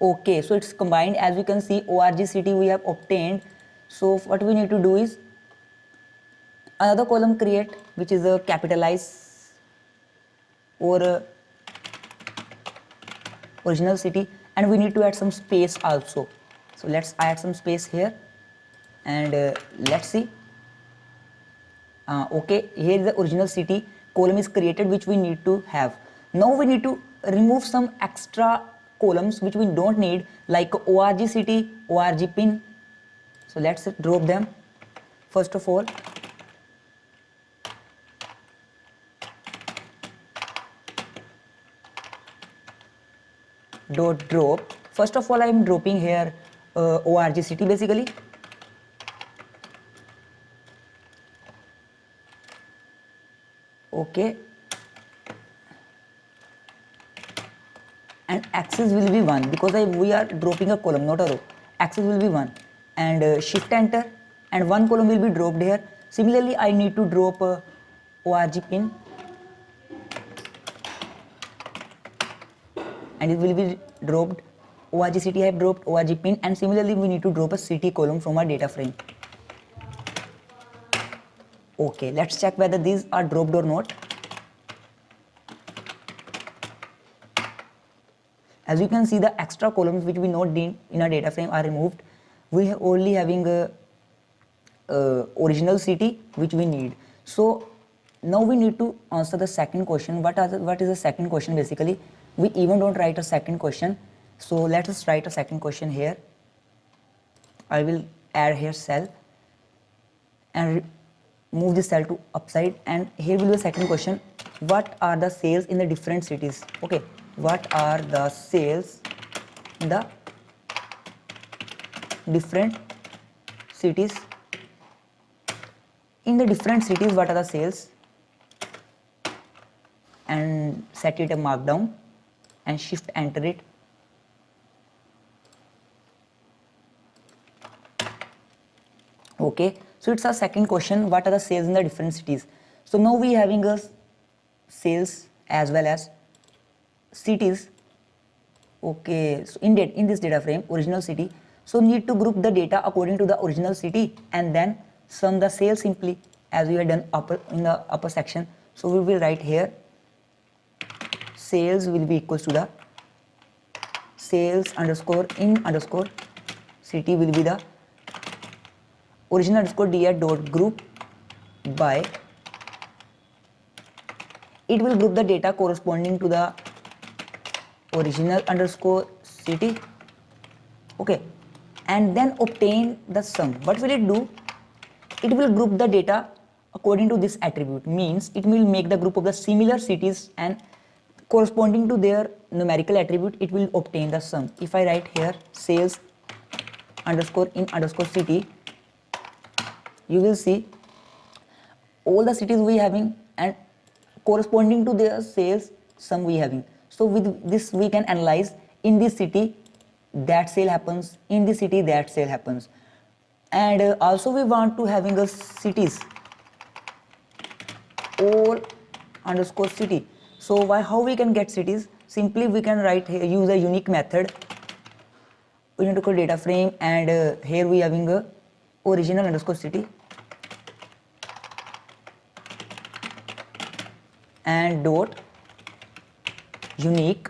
okay, so it's combined. As you can see, org city we have obtained. So what we need to do is another column create, which is a capitalize or original city, and we need to add some space also. So let's add some space here, and let's see. Okay, here is the original city column is created, which we need to have. Now we need to remove some extra columns which we don't need, like org city, org pin. So let's drop them. First of all, dot drop. First of all, I am dropping here org city basically. Okay, and axis will be 1 because we are dropping a column, not a row. Axis will be 1, and shift enter, and one column will be dropped here. Similarly, I need to drop org pin, and it will be dropped. Org city I have dropped, org pin, and similarly we need to drop a city column from our data frame. Okay, let's check whether these are dropped or not. As you can see, the extra columns which we not need in our data frame are removed. We are only having a original city which we need. So now we need to answer the second question. What is the second question basically? We even don't write a second question. So let us write a second question here. I will add here cell and move this cell to upside, and here will be the second question. What are the sales in the different cities? Okay, what are the sales in the different cities? In the different cities, what are the sales? And set it a markdown and shift enter it. Okay, so it's our second question. What are the sales in the different cities? So now we having a sales as well as cities. Okay, so in this data frame, original city. So need to group the data according to the original city and then sum the sales simply, as we had done in the upper section. So we will write here sales will be equals to the sales underscore in underscore city will be the original underscore dir dot group by. It will group the data corresponding to the original underscore city. Okay, and then obtain the sum. What will it do? It will group the data according to this attribute, means it will make the group of the similar cities, and corresponding to their numerical attribute it will obtain the sum. If I write here sales underscore in underscore city, you will see all the cities we having and corresponding to their sales sum we having. So with this we can analyze in this city that sale happens, in this city that sale happens, and also we want to having a cities all underscore city. So how we can get cities? Simply we can write here, use a unique method. We need to call data frame, and here we having a original underscore city and dot unique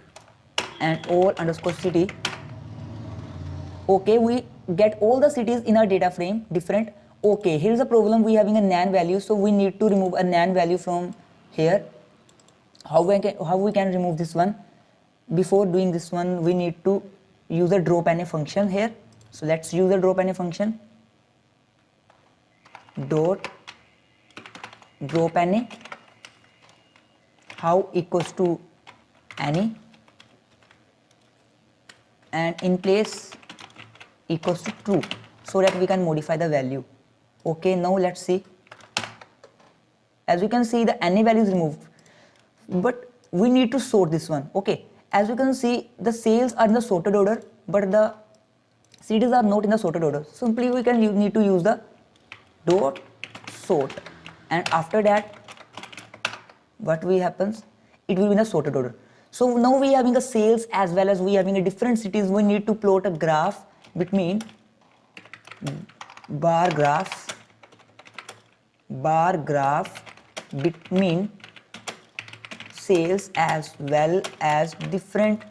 and all underscore city. Okay, we get all the cities in our data frame different. Okay, here's the problem, we having a nan value, so we need to remove a nan value from here. How we can remove this one? Before doing this one, we need to use a drop NA function here. So let's use the drop NA function. Dot drop NA, how equals to any, and in place equals to true, so that we can modify the value. Okay, now let's see. As you can see, the NA value is removed, but we need to sort this one. Okay, as you can see, the sales are in the sorted order, but the cities are not in the sorted order. Simply we can need to use the dot sort, and after that what will happens, it will be in the sorted order. So now we having a sales as well as we having a different cities. We need to plot a graph between bar graph between sales as well as different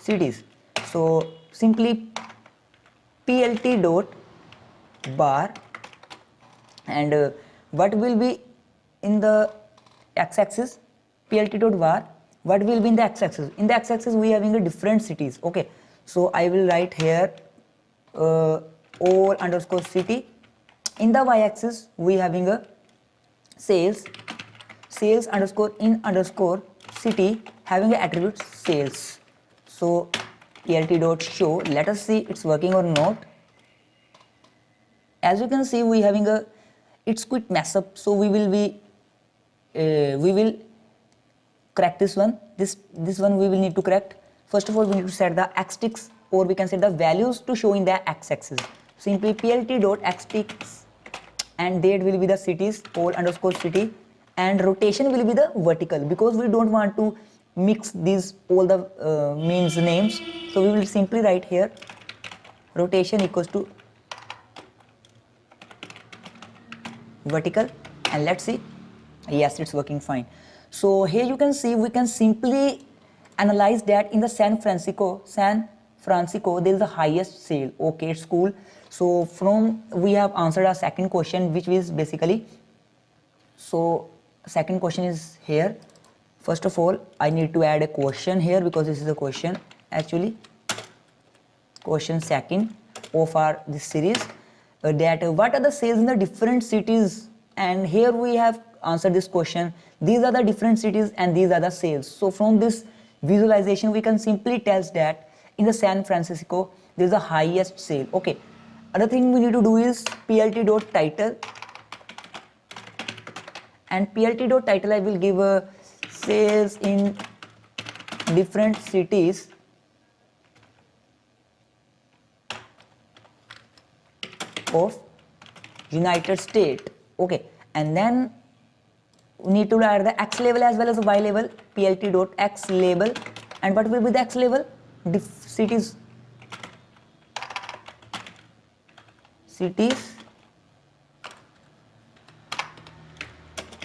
cities. So simply plt dot bar, and what will be in the x-axis, plt dot bar, what will be in the x-axis? In the x-axis we having a different cities. Okay, so I will write here all underscore city. In the y-axis we having a sales underscore in underscore city having a attribute sales. So plt dot show, let us see it's working or not. As you can see we having a it's quick mess up, so we will correct this one. This one we will need to correct. First of all we need to set the x-ticks, or we can set the values to show in the x-axis. Simply plt dot x-ticks, and that will be the cities all underscore city, and rotation will be the vertical, because we don't want to mix these all the means names. So we will simply write here rotation equals to vertical, and let's see. Yes, it's working fine. So here you can see we can simply analyze that in the San Francisco there is the highest sale. Okay, it's cool. So from we have answered our second question, which is basically, so second question is here. First of all I need to add a question here, because this is a question actually, question second of our this series, that what are the sales in the different cities, and here we have answered this question. These are the different cities and these are the sales. So from this visualization we can simply tell that in the San Francisco there is the highest sale. Okay, other thing we need to do is plt dot title, and plt dot title I will give a sales in different cities of United States. Okay, and then we need to add the x label as well as the y label, plt dot x label. And what will be the x label? Cities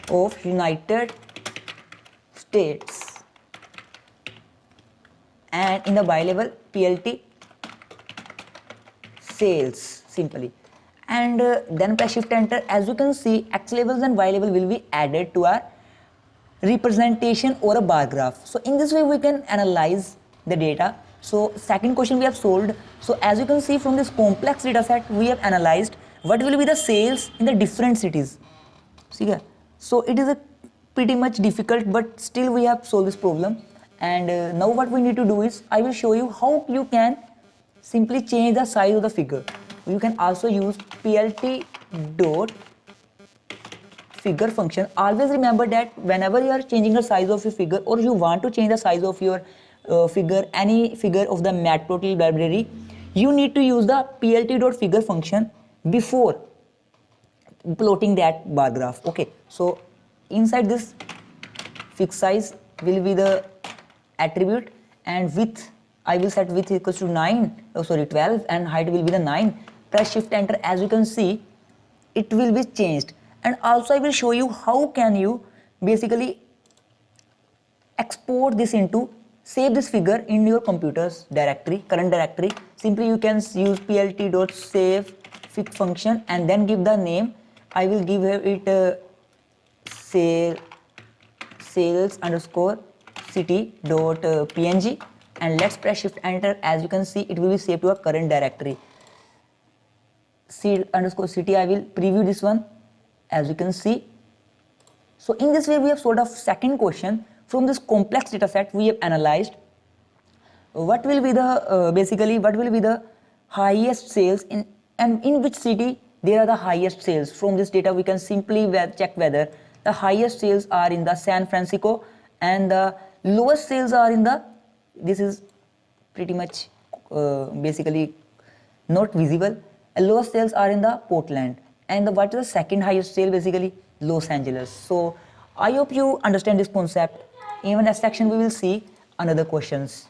of United States, and in the y label plt sales simply. And then press shift enter. As you can see, x labels and y label will be added to our representation or a bar graph. So in this way we can analyze the data. So second question we have solved. So as you can see from this complex data set we have analyzed what will be the sales in the different cities. See here. So it is a pretty much difficult, but still we have solved this problem. And now what we need to do is I will show you how you can simply change the size of the figure. You can also use plt dot figure function. Always remember that whenever you are changing the size of your figure, or you want to change the size of your figure, any figure of the matplotlib library, you need to use the plt dot figure function before plotting that bar graph. Okay, so inside this fixed size will be the attribute, and width I will set width equals to 12, and height will be the 9. Press shift enter. As you can see it will be changed. And also I will show you how can you basically export this into, save this figure in your computer's directory, current directory. Simply you can use plt dot save fig function and then give the name. I will give it sales underscore city dot png, and let's press shift enter. As you can see it will be saved to a current directory. Underscore city, I will preview this one, as you can see. So in this way we have solved a second question. From this complex data set we have analyzed what will be the basically what will be the highest sales in, and in which city there are the highest sales. From this data we can simply check whether the highest sales are in the San Francisco and the lowest sales are in the, this is pretty much basically not visible, lowest sales are in the Portland, and what is the second highest sale? Basically Los Angeles. So I hope you understand this concept. In the next section we will see another questions.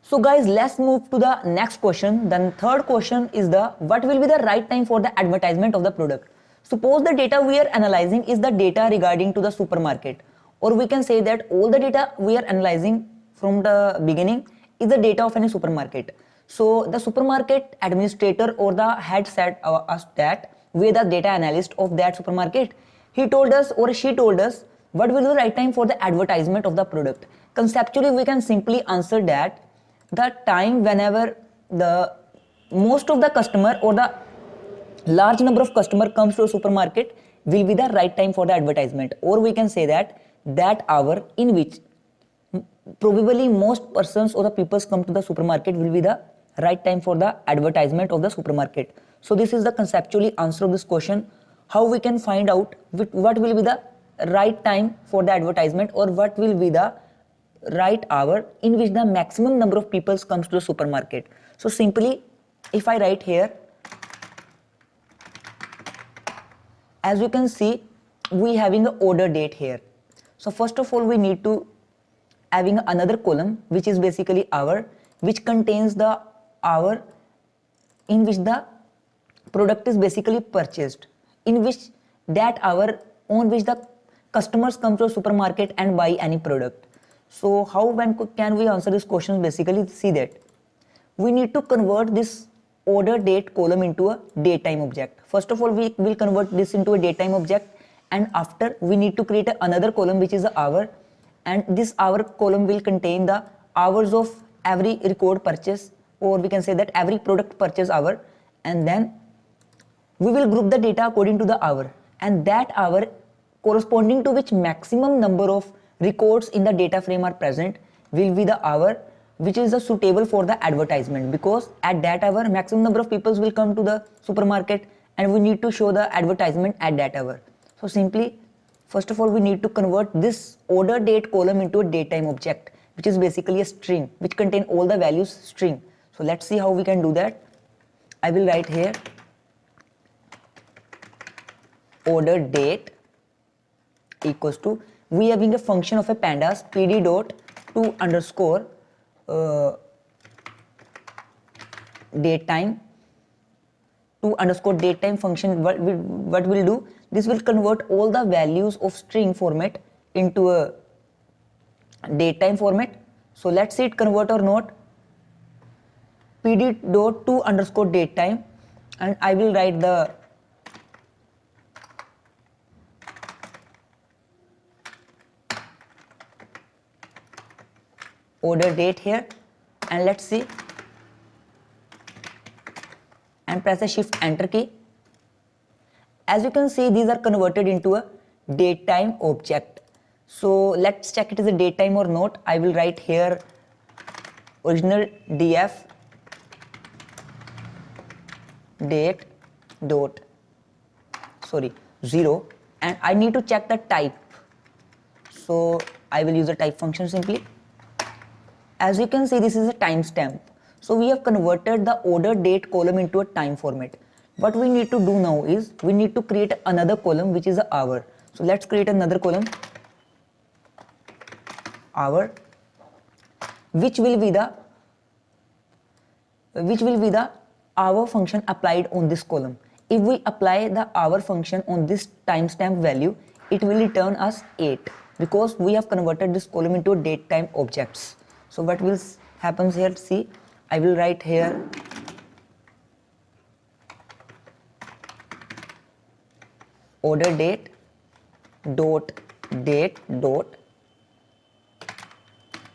So guys, let's move to the next question. Then third question is the what will be the right time for the advertisement of the product. Suppose the data we are analyzing is the data regarding to the supermarket, or we can say that all the data we are analyzing from the beginning is the data of any supermarket. So the supermarket administrator or the head said us that we are the data analyst of that supermarket. he told us or she told us what will be the right time for the advertisement of the product. Conceptually, we can simply answer that the time whenever the most of the customer or the large number of customer comes to a supermarket will be the right time for the advertisement, or we can say that that hour in which probably most persons or the peoples come to the supermarket will be the right time for the advertisement of the supermarket. So this is the conceptually answer of this question, how we can find out what will be the right time for the advertisement or what will be the right hour in which the maximum number of peoples comes to the supermarket. So simply if I write here, as you can see, we having the order date here. So first of all, we need to having another column which is basically hour, which contains the hour in which the product is basically purchased, in which that hour on which the customers come to a supermarket and buy any product. So how when can we answer this question? Basically see that we need to convert this order date column into a datetime object. First of all, we will convert this into a datetime object, and after we need to create another column which is the hour, and this hour column will contain the hours of every record purchase, or we can say that every product purchase hour, and then we will group the data according to the hour, and that hour corresponding to which maximum number of records in the data frame are present will be the hour which is suitable for the advertisement, because at that hour maximum number of people will come to the supermarket and we need to show the advertisement at that hour. So simply first of all we need to convert this order date column into a datetime object, which is basically a string which contain all the values string. So let's see how we can do that. I will write here order date equals to, we having a function of a pandas pd dot to underscore datetime to underscore datetime function. What will do, this will convert all the values of string format into a datetime format. So let's see it convert or not. pd dot to underscore datetime, and I will write the order date here, and let's see, and press the shift enter key. As you can see, these are converted into a datetime object. So let's check it is a datetime or not. I will write here original df date dot 0, and I need to check the type. So I will use the type function simply. As you can see, this is a timestamp. So we have converted the order date column into a time format. What we need to do now is we need to create another column which is the hour. So let's create another column hour, which will be the hour function applied on this column. If we apply the hour function on this timestamp value, it will return us 8, because we have converted this column into datetime objects. So what will happens here, see, I will write here order date dot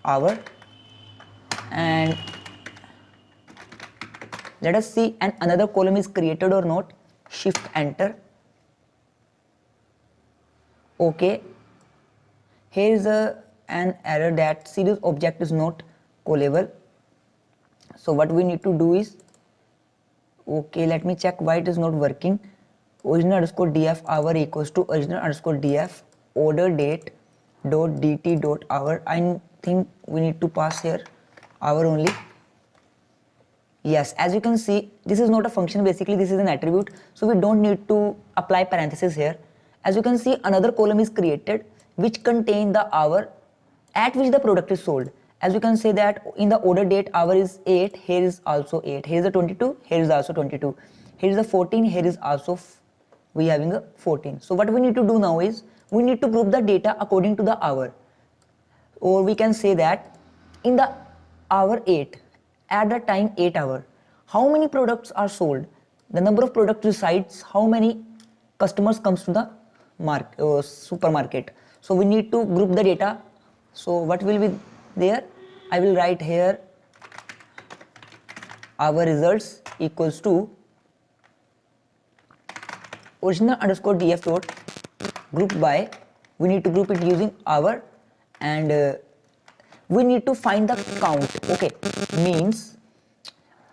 hour, and let us see, and another column is created or not. Shift enter. Okay, here is an error that series object is not callable. So what we need to do is, okay, let me check why it is not working. Original underscore df hour equals to original underscore df order date dot dt dot hour. I think we need to pass here hour only. Yes, as you can see, this is not a function, basically this is an attribute, so we don't need to apply parenthesis here. As you can see, another column is created which contain the hour at which the product is sold. As you can say that in the order date hour is 8, here is also 8, here is a 22, here is also 22, here is a 14, here is also we having a 14. So what we need to do now is we need to group the data according to the hour, or we can say that in the hour 8, at the time 8 hour, how many products are sold, the number of products decides how many customers comes to the supermarket. So we need to group the data. So what will be there? I will write here our results equals to original underscore df dot group by. We need to group it using our, and we need to find the count. Okay, means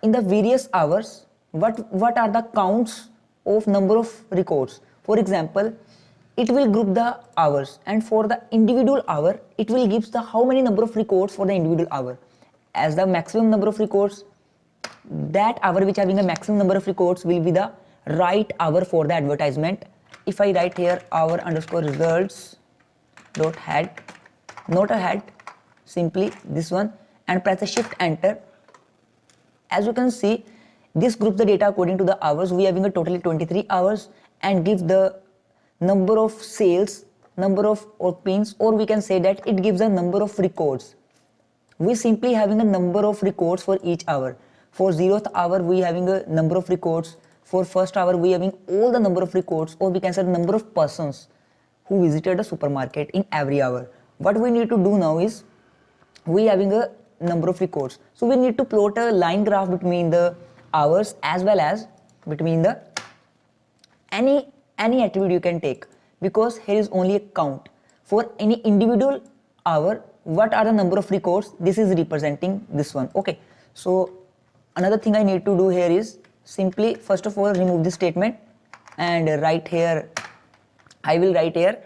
in the various hours, what are the counts of number of records. For example, it will group the hours, and for the individual hour it will gives the how many number of records for the individual hour. As the maximum number of records, that hour which having a maximum number of records will be the right hour for the advertisement. If I write here hour underscore results dot head, not a head, simply this one, and press the shift enter. As you can see, this groups the data according to the hours. We having a totally 23 hours, and gives the number of sales, number of pins, or we can say that it gives a number of records. We simply having a number of records for each hour. For 0th hour we having a number of records. For first hour we having all the number of records, or we can say the number of persons who visited a supermarket in every hour. What we need to do now is we having a number of records. So we need to plot a line graph between the hours as well as between the any attribute you can take, because here is only a count. For any individual hour, what are the number of records? This is representing this one. Okay, so another thing I need to do here is simply first of all remove this statement and write here, I will write here,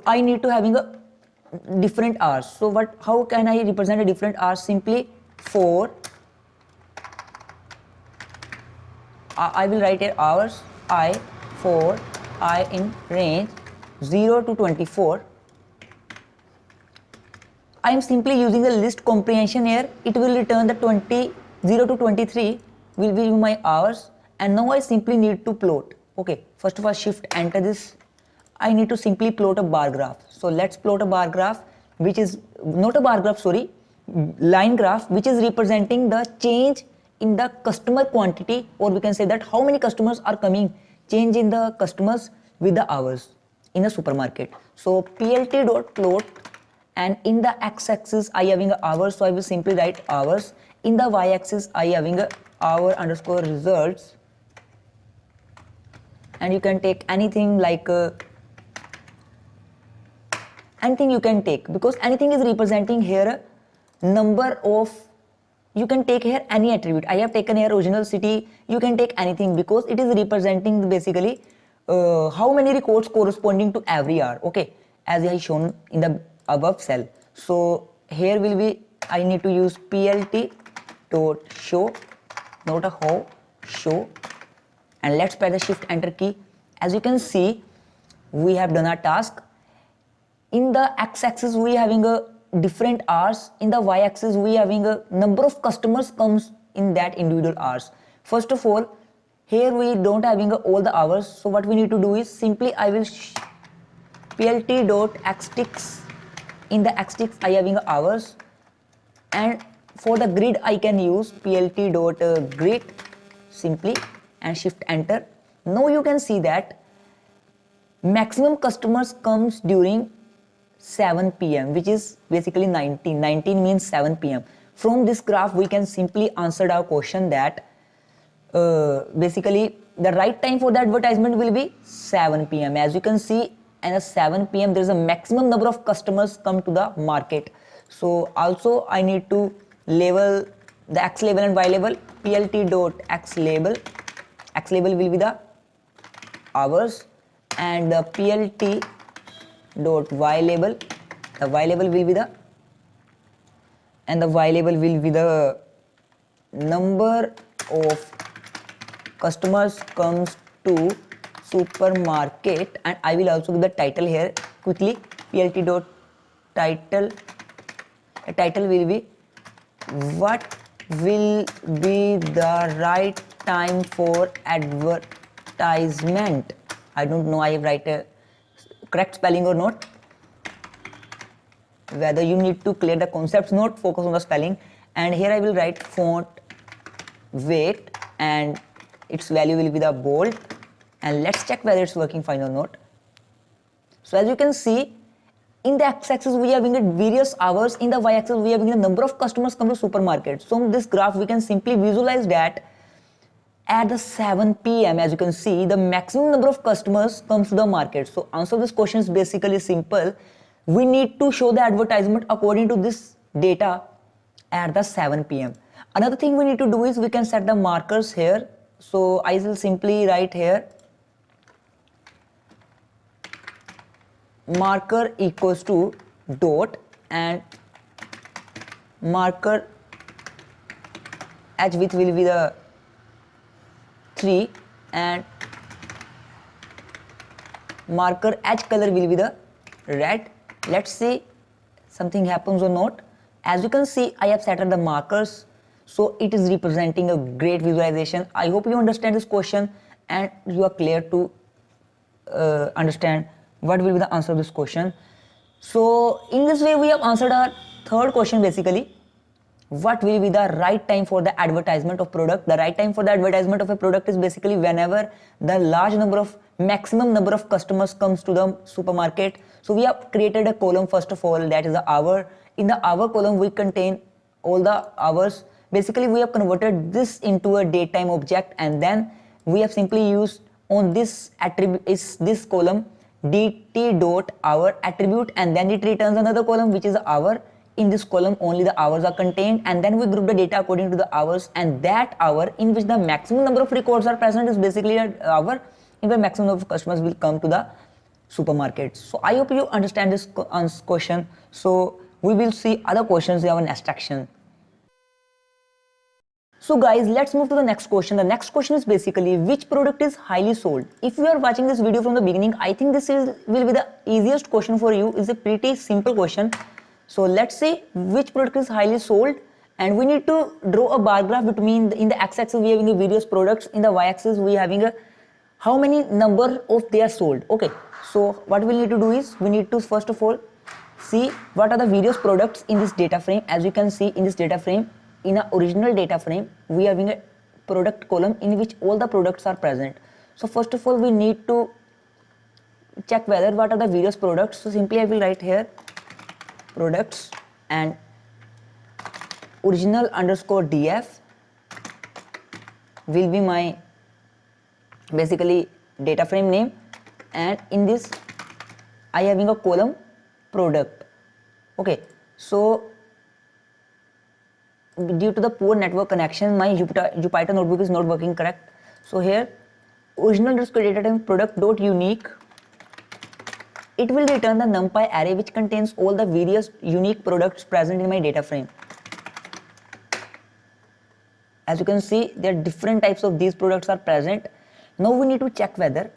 I need to having a different hours. So how can I represent a different hours? Simply for I will write here hours I for I in range 0 to 24. I am simply using the list comprehension here. It will return the 0 to 23 will be my hours, and now I simply need to plot. Okay, first of all shift enter this. I need to simply plot a bar graph. So let's plot a bar graph, which is not a bar graph, sorry, line graph, which is representing the change in the customer quantity, or we can say that how many customers are coming, change in the customers with the hours in a supermarket. So plt dot plot, and in the x-axis I having a hours, so I will simply write hours. In the y-axis I having a hour underscore results, and you can take anything like anything you can take, because anything is representing here number of, you can take here any attribute. I have taken here original city. You can take anything because it is representing basically how many records corresponding to every hour. Okay, as I shown in the above cell. So here will be, I need to use plt dot show, not a how, show, and let's press the shift enter key. As you can see, we have done our task. In the x-axis we having a different hours. In the y-axis we having a number of customers comes in that individual hours. First of all, here we don't having all the hours, so what we need to do is simply I will plt dot xticks. In the xticks I having hours, and for the grid I can use plt dot grid simply, and shift enter. Now you can see that maximum customers comes during 7 p.m. which is basically 19 means 7 p.m. From this graph we can simply answer our question that basically the right time for the advertisement will be 7 p.m. As you can see, and at 7 p.m. there is a maximum number of customers come to the market. So also I need to label the x label and y label. Plt dot x label will be the hours, and the plt dot y label, the y label will be the, and the y label will be the number of customers comes to supermarket, and I will also give the title here quickly. Plt dot title, the title will be what will be the right time for advertisement. I don't know I write a correct spelling or not, whether you need to clear the concepts, not focus on the spelling. And here I will write font weight, and its value will be the bold, and let's check whether it's working fine or not. So as you can see, in the x-axis we are having the various hours, in the y-axis we are having the number of customers come to supermarket. So in this graph we can simply visualize that at the 7 p.m. as you can see, the maximum number of customers comes to the market. So answer this question is basically simple. We need to show the advertisement according to this data at the 7 p.m. Another thing we need to do is we can set the markers here. So I will simply write here marker equals to dot and marker h width will be the 3 and marker h color will be the red. Let's see something happens or not. As you can see, I have set up the markers, so it is representing a great visualization. I hope you understand this question and you are clear to understand what will be the answer of this question. So in this way we have answered our third question basically. What will be the right time for the advertisement of product? The right time for the advertisement of a product is basically whenever the maximum number of customers comes to the supermarket. So we have created a column first of all, that is the hour. In the hour column we contain all the hours. Basically we have converted this into a datetime object and then we have simply used on this attribute is this column dt dot hour attribute and then it returns another column which is the hour. In this column only the hours are contained and then we group the data according to the hours, and that hour in which the maximum number of records are present is basically an hour in which maximum number of customers will come to the supermarket. So I hope you understand this question. So we will see other questions in our next section. So guys, let's move to the next question. The next question is basically which product is highly sold? If you are watching this video from the beginning, I think this will be the easiest question for you. It's a pretty simple question. So let's see which product is highly sold, and we need to draw a bar graph between in the x-axis we are having various products, in the y-axis we are having a how many number of they are sold. Okay, so what we need to do is we need to first of all see what are the various products in this data frame. As you can see in this data frame, in a original data frame we are having a product column in which all the products are present. So first of all we need to check whether what are the various products. So simply I will write here products and original underscore df will be my basically data frame name, and in this I having a column product. Okay, so due to the poor network connection my Jupyter notebook is not working correct. So here original underscore data type product dot unique, it will return the numpy array which contains all the various unique products present in my data frame. As you can see, there are different types of these products are present. Now we need to check whether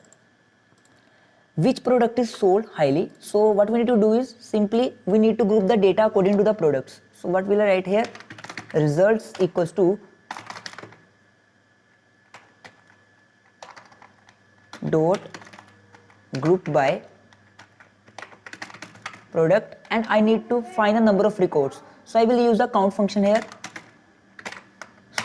which product is sold highly. So what we need to do is simply we need to group the data according to the products. So what will I write here? Results equals to dot group by product, and I need to find the number of records. So I will use the count function here.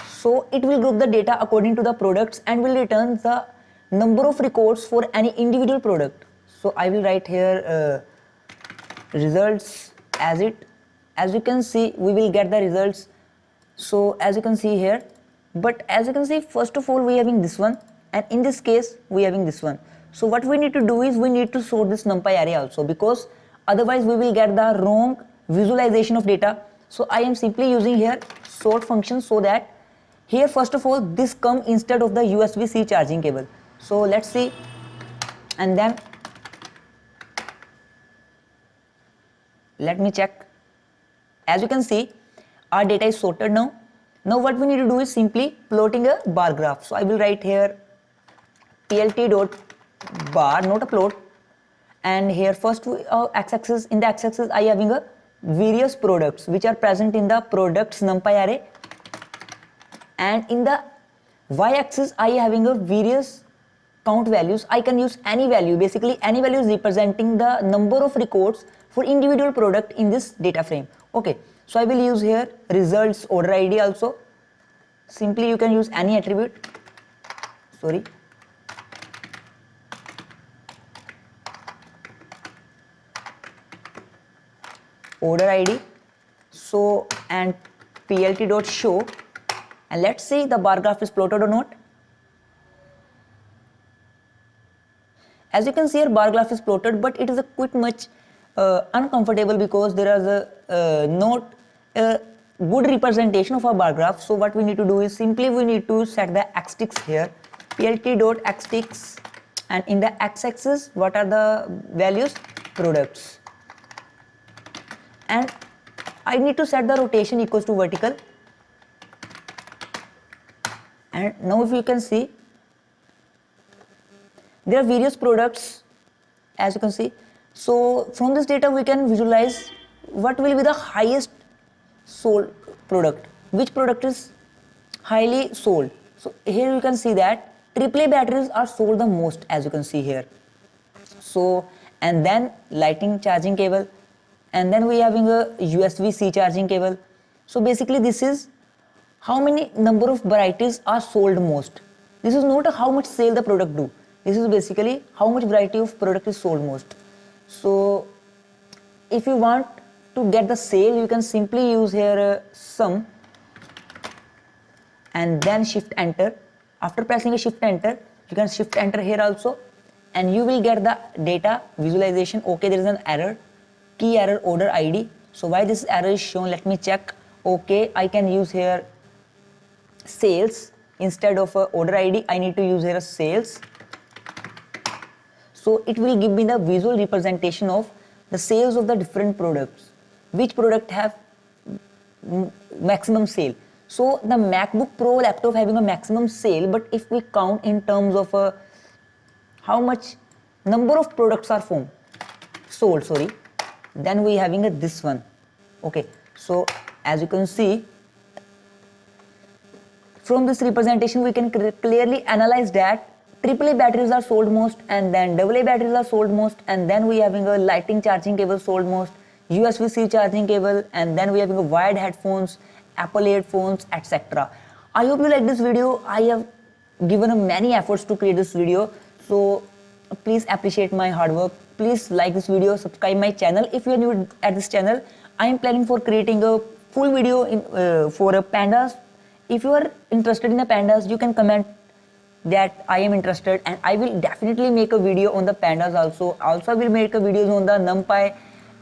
So it will group the data according to the products and will return the number of records for any individual product. So I will write here results as it. As you can see we will get the results. So as you can see here, but as you can see first of all we having this one, and in this case we having this one. So what we need to do is we need to sort this numpy array also, because otherwise we will get the wrong visualization of data. So I am simply using here sort function, so that here first of all this come instead of the USB-C charging cable. So let's see, and then let me check. As you can see our data is sorted now. Now what we need to do is simply plotting a bar graph. So I will write here plt dot bar, not a plot, and here first x-axis, in the x-axis I having a various products which are present in the products numpy array, and in the y-axis I having a various count values. I can use any value, basically any value is representing the number of records for individual product in this data frame. Okay, so I will use here results order ID also. Simply you can use any attribute, sorry, order ID. So and plt dot show, and let's see the bar graph is plotted or not. As you can see here, bar graph is plotted, but it is a quite much uncomfortable because there is not a good representation of a bar graph. So what we need to do is simply we need to set the x-axis here, plt dot x-axis, and in the x-axis what are the values? Products. And I need to set the rotation equals to vertical. And now if you can see, there are various products, as you can see. So from this data we can visualize what will be the highest sold product, which product is highly sold. So here you can see that AAA batteries are sold the most, as you can see here. So and then lighting charging cable, and then we having a USB-C charging cable. So basically this is how many number of varieties are sold most. This is not how much sale the product do. This is basically how much variety of product is sold most. So if you want to get the sale, you can simply use here sum and then shift enter. After pressing a shift enter, you can shift enter here also, and you will get the data visualization. Okay, there is an error, key error order ID. So why this error is shown, let me check. Okay, I can use here sales instead of order ID. I need to use here sales. So it will give me the visual representation of the sales of the different products, which product have maximum sale. So the MacBook Pro laptop having a maximum sale, but if we count in terms of how much number of products are sold, then we having this one. Okay, so as you can see, from this representation we can clearly analyze that AAA batteries are sold most, and then AA batteries are sold most, and then we having a lighting charging cable sold most, USB-C charging cable, and then we having a wired headphones, Apple headphones, etc. I hope you like this video. I have given many efforts to create this video, so please appreciate my hard work. Please like this video, subscribe my channel if you are new at this channel. I am planning for creating a full video for pandas. If you are interested in the pandas, you can comment that I am interested, and I will definitely make a video on the pandas also. Also I will make a videos on the NumPy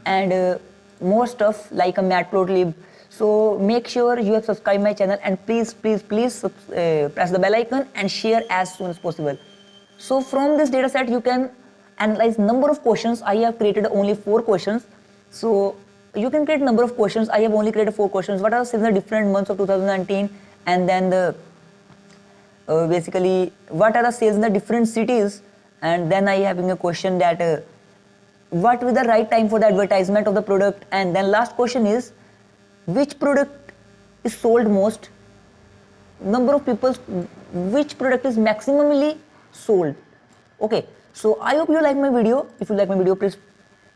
and more stuff like a matplotlib. So make sure you have subscribed my channel, and please press the bell icon and share as soon as possible. So from this data set you can analyze number of questions. I have created only 4 questions. So you can create number of questions. I have only created 4 questions. What are the different months of 2019, and then the basically what are the sales in the different cities, and then I having a question that what will the right time for the advertisement of the product, and then last question is which product is sold most, number of people, which product is maximally sold. Okay, so I hope you like my video. If you like my video, please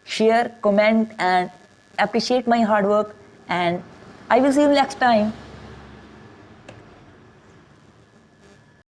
share, comment and appreciate my hard work, and I will see you next time.